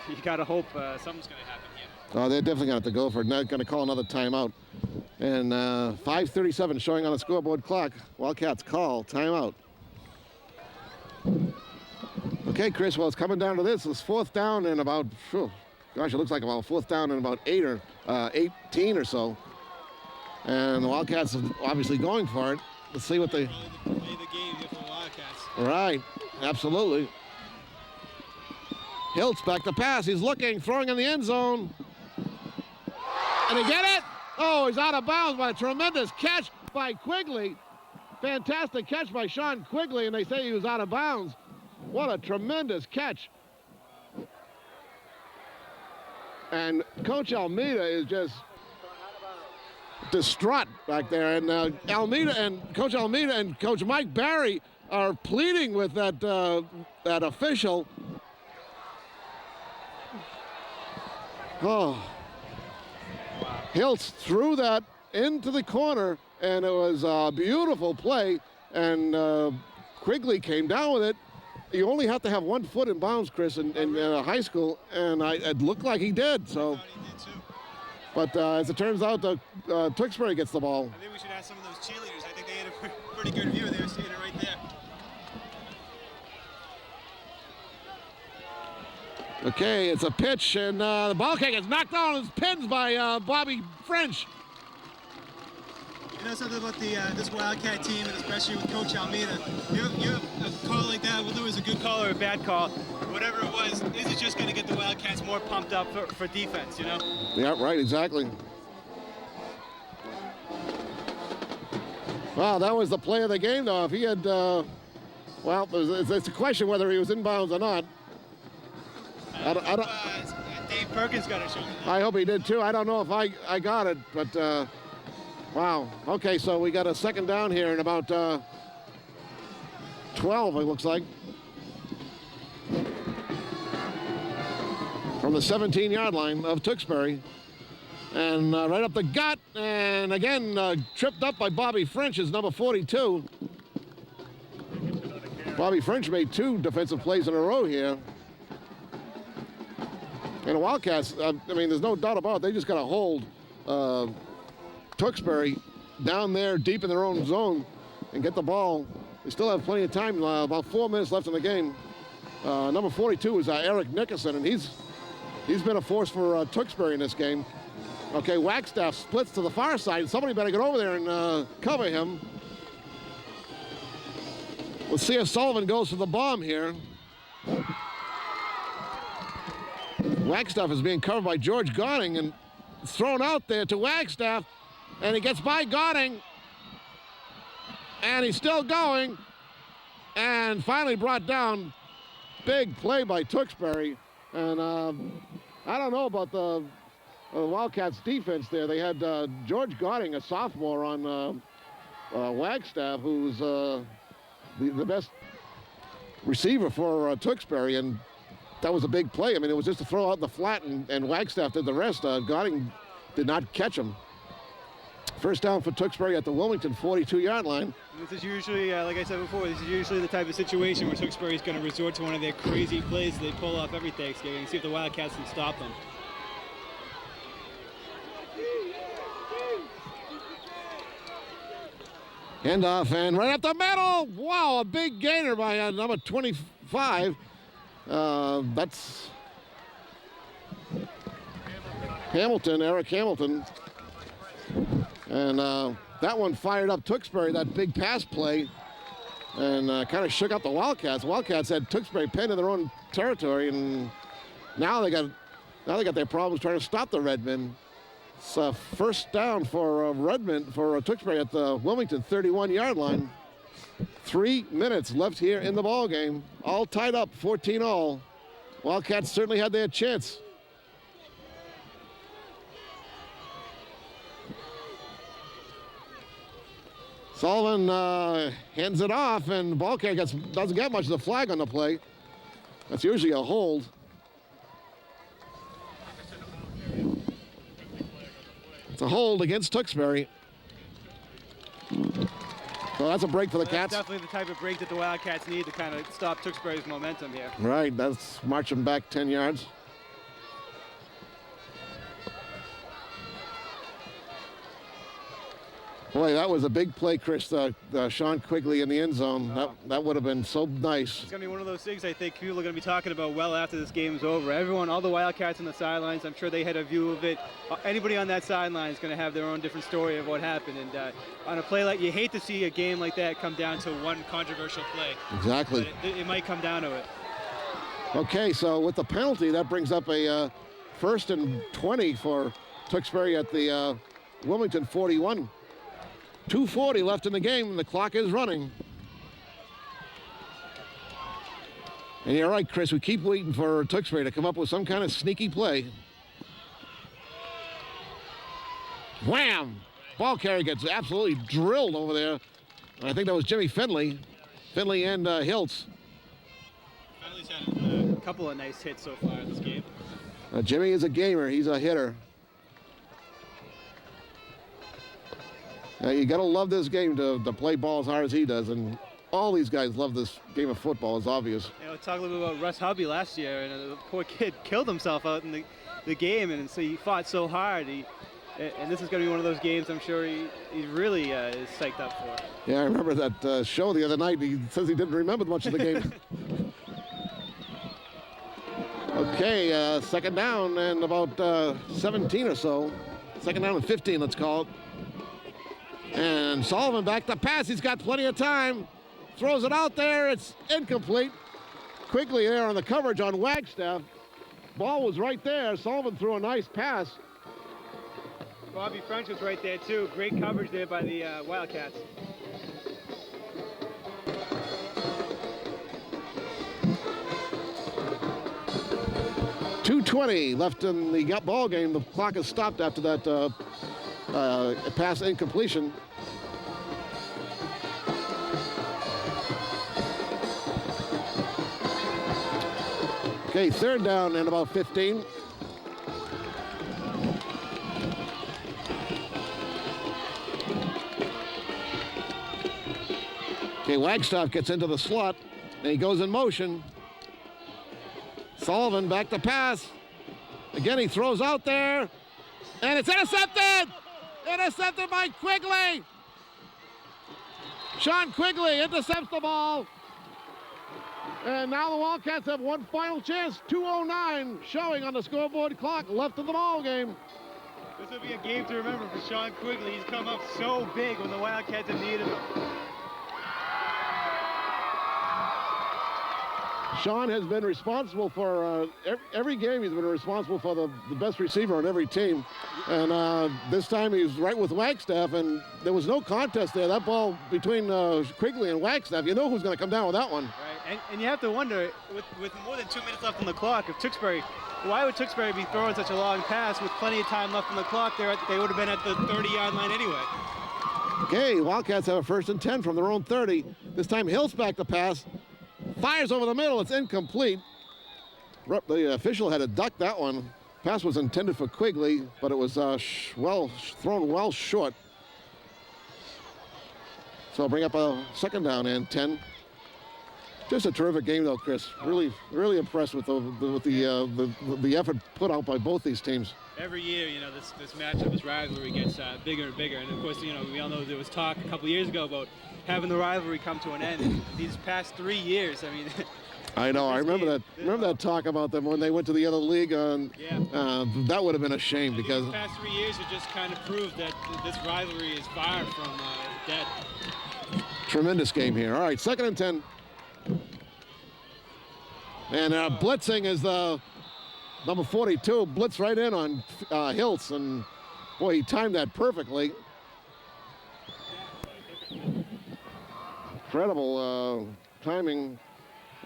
you got to hope something's going to happen here. Oh, they're definitely going to have to go for it. Not going to call another timeout. And 5:37 showing on the scoreboard clock. Wildcats call timeout. Okay, Chris, well, it's coming down to this. It's 4th down and about, gosh, it looks like about 4th down and about 18 or so. And the Wildcats are obviously going for it. Let's see what they... Play the game here for the Wildcats. Right, absolutely. Hiltz back to pass. He's looking, throwing in the end zone. And he get it? Oh, he's out of bounds by a tremendous catch by Quigley. Fantastic catch by Sean Quigley, and they say he was out of bounds. What a tremendous catch. And Coach Almeida is just distraught back there. And Coach Almeida and Coach Mike Barry are pleading with that official. Oh. Hiltz threw that into the corner, and it was a beautiful play, and Quigley came down with it. You only have to have 1 foot in bounds, Chris, in high school, and it looked like he did. So, but as it turns out, Tewksbury gets the ball. I think we should ask some of those cheerleaders. I think they had a pretty good view. They were seeing it right there. Okay, it's a pitch, and the ball kick is knocked out on his pins by Bobby French. You know something about this Wildcat team, and especially with Coach Almeida? You have a call like that, whether it was a good call or a bad call, whatever it was, is it just going to get the Wildcats more pumped up for defense, you know? Yeah, right, exactly. Wow, that was the play of the game, though. If he had, well, it's a question whether he was inbounds or not. I don't, Dave Perkins got a shot. I hope he did, too. I don't know if I got it, but... Wow. Okay, so we got a second down here in about 12, it looks like. From the 17-yard line of Tewksbury. And right up the gut, and again, tripped up by Bobby French, is number 42. Bobby French made 2 defensive plays in a row here. And the Wildcats, I mean, there's no doubt about it, they just got to hold Tewksbury down there deep in their own zone and get the ball. They still have plenty of time, about 4 minutes left in the game. Number 42 is Eric Nickerson, and he's been a force for Tewksbury in this game. Okay, Wagstaff splits to the far side. Somebody better get over there and cover him. Let's see if Sullivan goes for the bomb here. Wagstaff is being covered by George Garding, and it's thrown out there to Wagstaff. And he gets by Garding, and he's still going, and finally brought down. Big play by Tewksbury, and I don't know about the Wildcats defense there. They had George Garding, a sophomore, on Wagstaff, who's the best receiver for Tewksbury, and that was a big play. I mean, it was just a throw out in the flat, and Wagstaff did the rest. Garding did not catch him. First down for Tewksbury at the Wilmington 42-yard line. This is usually, like I said before, this is usually the type of situation where Tewksbury is going to resort to one of their crazy plays they pull off every Thanksgiving and see if the Wildcats can stop them. Handoff, and right up the middle. Wow, a big gainer by number 25. That's Hamilton, Eric Hamilton. And that one fired up Tewksbury, that big pass play, and kind of shook up the Wildcats. The Wildcats had Tewksbury pinned in their own territory, and now they got their problems trying to stop the Redmen. It's first down for Redmond, for Tewksbury at the Wilmington 31-yard line. 3 minutes left here in the ball game. All tied up, 14-all. Wildcats certainly had their chance. Sullivan hands it off, and the ball carrier doesn't get much of the flag on the play. That's usually a hold. It's a hold against Tewksbury. So that's a break for the Cats. That's definitely the type of break that the Wildcats need to kind of stop Tewksbury's momentum here. Right, that's marching back 10 yards. Boy, that was a big play, Chris. Sean Quigley in the end zone. Wow. That would have been so nice. It's going to be one of those things I think people are going to be talking about well after this game is over. Everyone, all the Wildcats on the sidelines, I'm sure they had a view of it. Anybody on that sideline is going to have their own different story of what happened. And on a play like, you hate to see a game like that come down to one controversial play. Exactly. But it might come down to it. Okay, so with the penalty, that brings up a 1st and 20 for Tewksbury at the Wilmington 41. 2:40 left in the game, and the clock is running. And you're right, Chris, we keep waiting for Tewksbury to come up with some kind of sneaky play. Wham! Ball carrier gets absolutely drilled over there. And I think that was Jimmy Finley. Finley and Hiltz. Finley's had a couple of nice hits so far in this game. Jimmy is a gamer. He's a hitter. You got to love this game to play ball as hard as he does, and all these guys love this game of football. It's obvious. You know, talk a little bit about Russ Hubby last year, and the poor kid killed himself out in the game, and so he fought so hard. And this is going to be one of those games I'm sure he really is psyched up for. Yeah, I remember that show the other night. He says he didn't remember much of the game. Okay, second down and about 17 or so. Second down and 15, let's call it. And Sullivan back to pass. He's got plenty of time. Throws it out there. It's incomplete. Quigley there on the coverage on Wagstaff. Ball was right there. Sullivan threw a nice pass. Bobby French was right there too. Great coverage there by the Wildcats. .220 left in the ball game. The clock is stopped after that pass incompletion. Okay, third down and about 15. Okay, Wagstaff gets into the slot, and he goes in motion. Sullivan back to pass. Again, he throws out there, and it's intercepted! Intercepted by Quigley! Sean Quigley intercepts the ball. And now the Wildcats have one final chance. 2:09 showing on the scoreboard clock left in the ball game. This will be a game to remember for Sean Quigley. He's come up so big when the Wildcats have needed him. Sean has been responsible for every game. He's been responsible for the best receiver on every team. And this time he's right with Wagstaff, and there was no contest there. That ball between Quigley and Wagstaff, you know who's going to come down with that one. Right, and you have to wonder, with more than 2 minutes left on the clock, if Tewksbury, why would Tewksbury be throwing such a long pass with plenty of time left on the clock? They would have been at the 30-yard line anyway. Okay, Wildcats have a 1st and 10 from their own 30. This time Hill's back to pass. Fires over the middle. It's incomplete. The official had to duck that one. Pass was intended for Quigley, but it was thrown well short. So I'll bring up a second down and 10. Just a terrific game, though, Chris. Really, really impressed with the effort put out by both these teams. Every year, you know, this matchup, this rivalry gets bigger and bigger. And of course, you know, we all know there was talk a couple years ago about having the rivalry come to an end. And these past 3 years, I mean. I know. I remember that. Remember that talk about them when they went to the other league. That would have been a shame because these past 3 years have just kind of proved that this rivalry is far from dead. Tremendous game here. All right, 2nd and 10. And blitzing is the number 42. Blitz right in on Hiltz, and boy, he timed that perfectly. Incredible timing.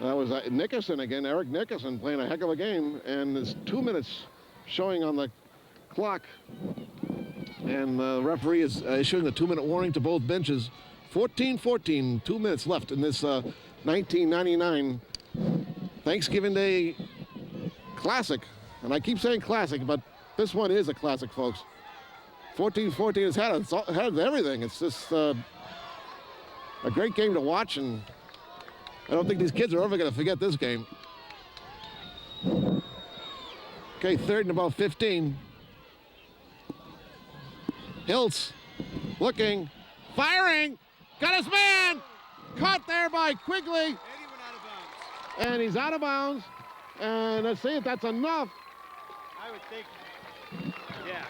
That was Nickerson again, Eric Nickerson playing a heck of a game, and there's 2 minutes showing on the clock. And the referee is issuing a 2-minute warning to both benches. 14-14, 2 minutes left in this 1999 Thanksgiving Day Classic. And I keep saying classic, but this one is a classic, folks. 14-14 has had everything. It's just a great game to watch, and I don't think these kids are ever going to forget this game. Okay, 3rd and about 15. Hiltz looking, firing, got his man! Caught there by Quigley. And he went out of bounds. And he's out of bounds. And let's see if that's enough. I would think, yeah.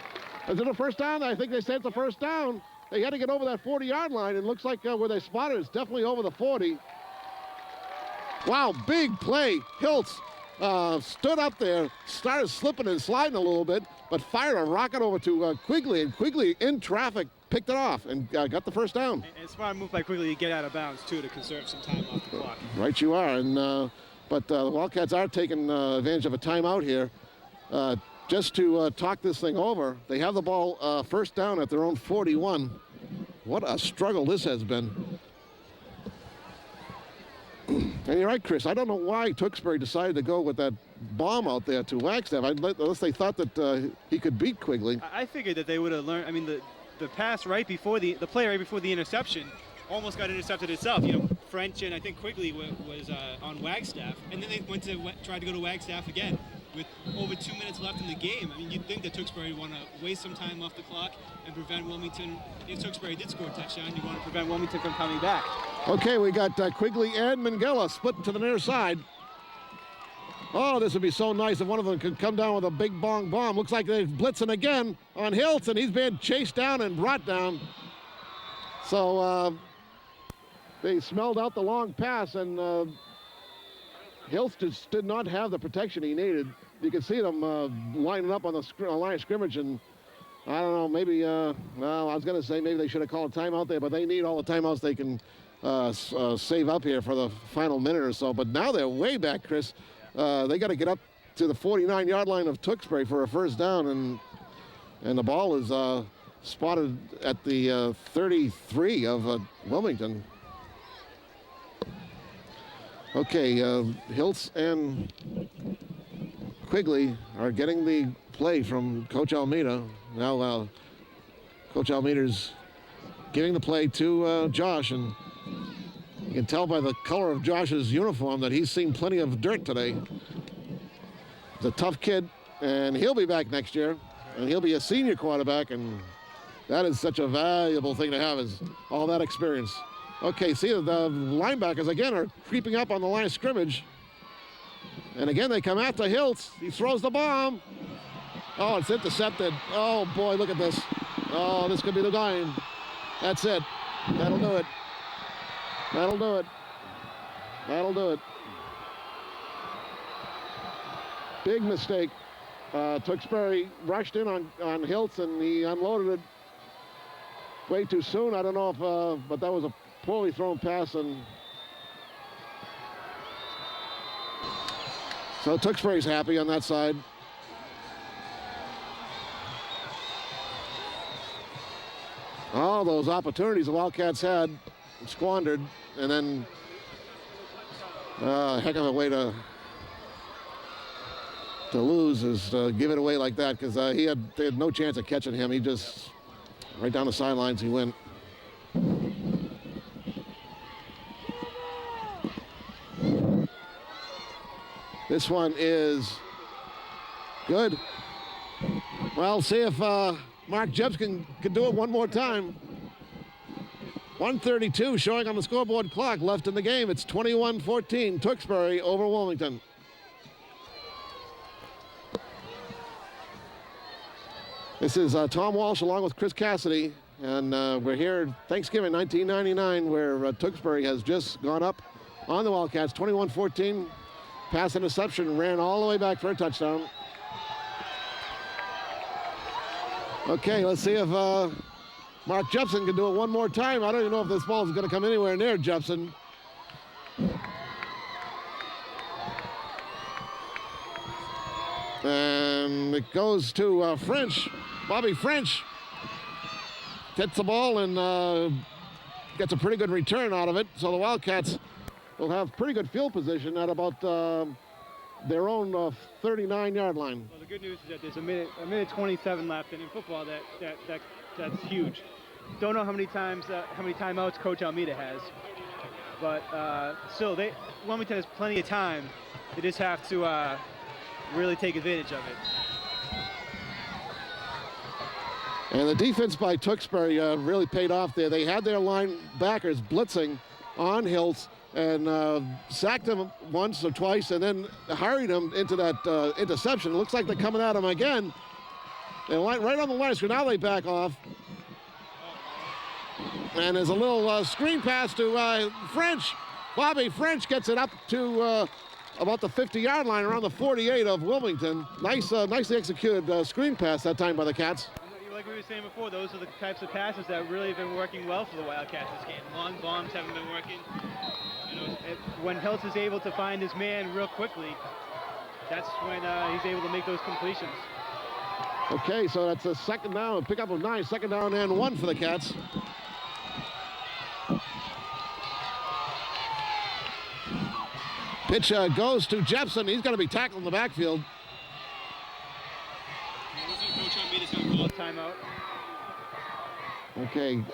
Is it a first down? I think they said it's a first down. They had to get over that 40-yard line. It looks like where they spotted it's definitely over the 40. Wow, big play. Hiltz stood up there, started slipping and sliding a little bit, but fired a rocket over to Quigley, and Quigley in traffic picked it off and got the first down. And smart move by Quigley to get out of bounds, too, to conserve some time off the clock. Right you are. And but the Wildcats are taking advantage of a timeout here just to talk this thing over. They have the ball first down at their own 41. What a struggle this has been. And you're right, Chris. I don't know why Tewksbury decided to go with that bomb out there to Wagstaff, unless they thought that he could beat Quigley. I figured that they would have learned. I mean, the pass right before the play right before the interception almost got intercepted itself. You know, French and I think Quigley was on Wagstaff, and then they tried to go to Wagstaff again with over 2 minutes left in the game. I mean, you'd think that Tewksbury would want to waste some time off the clock and prevent Wilmington. If Tewksbury did score a touchdown, you want to prevent Wilmington from coming back. Okay, we got Quigley and Mangella split to the near side. Oh, this would be so nice if one of them could come down with a big bomb. Looks like they're blitzing again on Hiltz, and he's being chased down and brought down. So they smelled out the long pass, and Hiltz just did not have the protection he needed. You can see them lining up on the line of scrimmage, and I don't know, maybe, well, I was going to say maybe they should have called a timeout there, but they need all the timeouts they can save up here for the final minute or so. But now they're way back, Chris. They got to get up to the 49-yard line of Tewksbury for a first down, and the ball is spotted at the 33 of Wilmington. Okay, Hiltz and Quigley are getting the play from Coach Almeida. Now Coach Almeida's giving the play to Josh, and you can tell by the color of Josh's uniform that he's seen plenty of dirt today. He's a tough kid, and he'll be back next year, and he'll be a senior quarterback, and that is such a valuable thing to have, is all that experience. Okay, see, the linebackers again are creeping up on the line of scrimmage. And again, they come after Hiltz. He throws the bomb. Oh, it's intercepted. Oh, boy, look at this. Oh, this could be the game. That's it. That'll do it. That'll do it. That'll do it. Big mistake. Tewksbury rushed in on Hiltz, and he unloaded it way too soon. I don't know if, but that was a poorly thrown pass, and so Tewksbury's happy on that side. All those opportunities the Wildcats had squandered, and then a heck of a way to lose is give it away like that, because they had no chance of catching him. He just right down the sidelines he went. This one is good. Well, see if Mark Jebs can do it one more time. 1:32 showing on the scoreboard clock left in the game. It's 21-14, Tewksbury over Wilmington. This is Tom Walsh along with Chris Cassidy, and we're here Thanksgiving 1999, where Tewksbury has just gone up on the Wildcats, 21-14. Pass interception, ran all the way back for a touchdown. Okay, let's see if Mark Jepson can do it one more time. I don't even know if this ball is going to come anywhere near Jepson. And it goes to French. Bobby French gets the ball and gets a pretty good return out of it. So the Wildcats will have pretty good field position at about their own 39-yard line. Well, the good news is that there's a minute 27 left, and in football, that's huge. Don't know how many timeouts Coach Almeida has, but still, Wilmington has plenty of time. They just have to really take advantage of it. And the defense by Tewksbury really paid off there. They had their linebackers blitzing on Hiltz and sacked him once or twice, and then hurried him into that interception. It looks like they're coming at him again. They're right on the line, so now they back off. And there's a little screen pass to French. Bobby French gets it up to about the 50-yard line, around the 48 of Wilmington. Nicely executed screen pass that time by the Cats. Like we were saying before, those are the types of passes that really have been working well for the Wildcats this game. Long bombs haven't been working. You know, when Hiltz is able to find his man real quickly, that's when he's able to make those completions. Okay, so that's a second down, a pickup of 9, second down and 1 for the Cats. Pitch goes to Jepson. He's going to be tackled in the backfield. Coach on me, just going to call a timeout. Okay,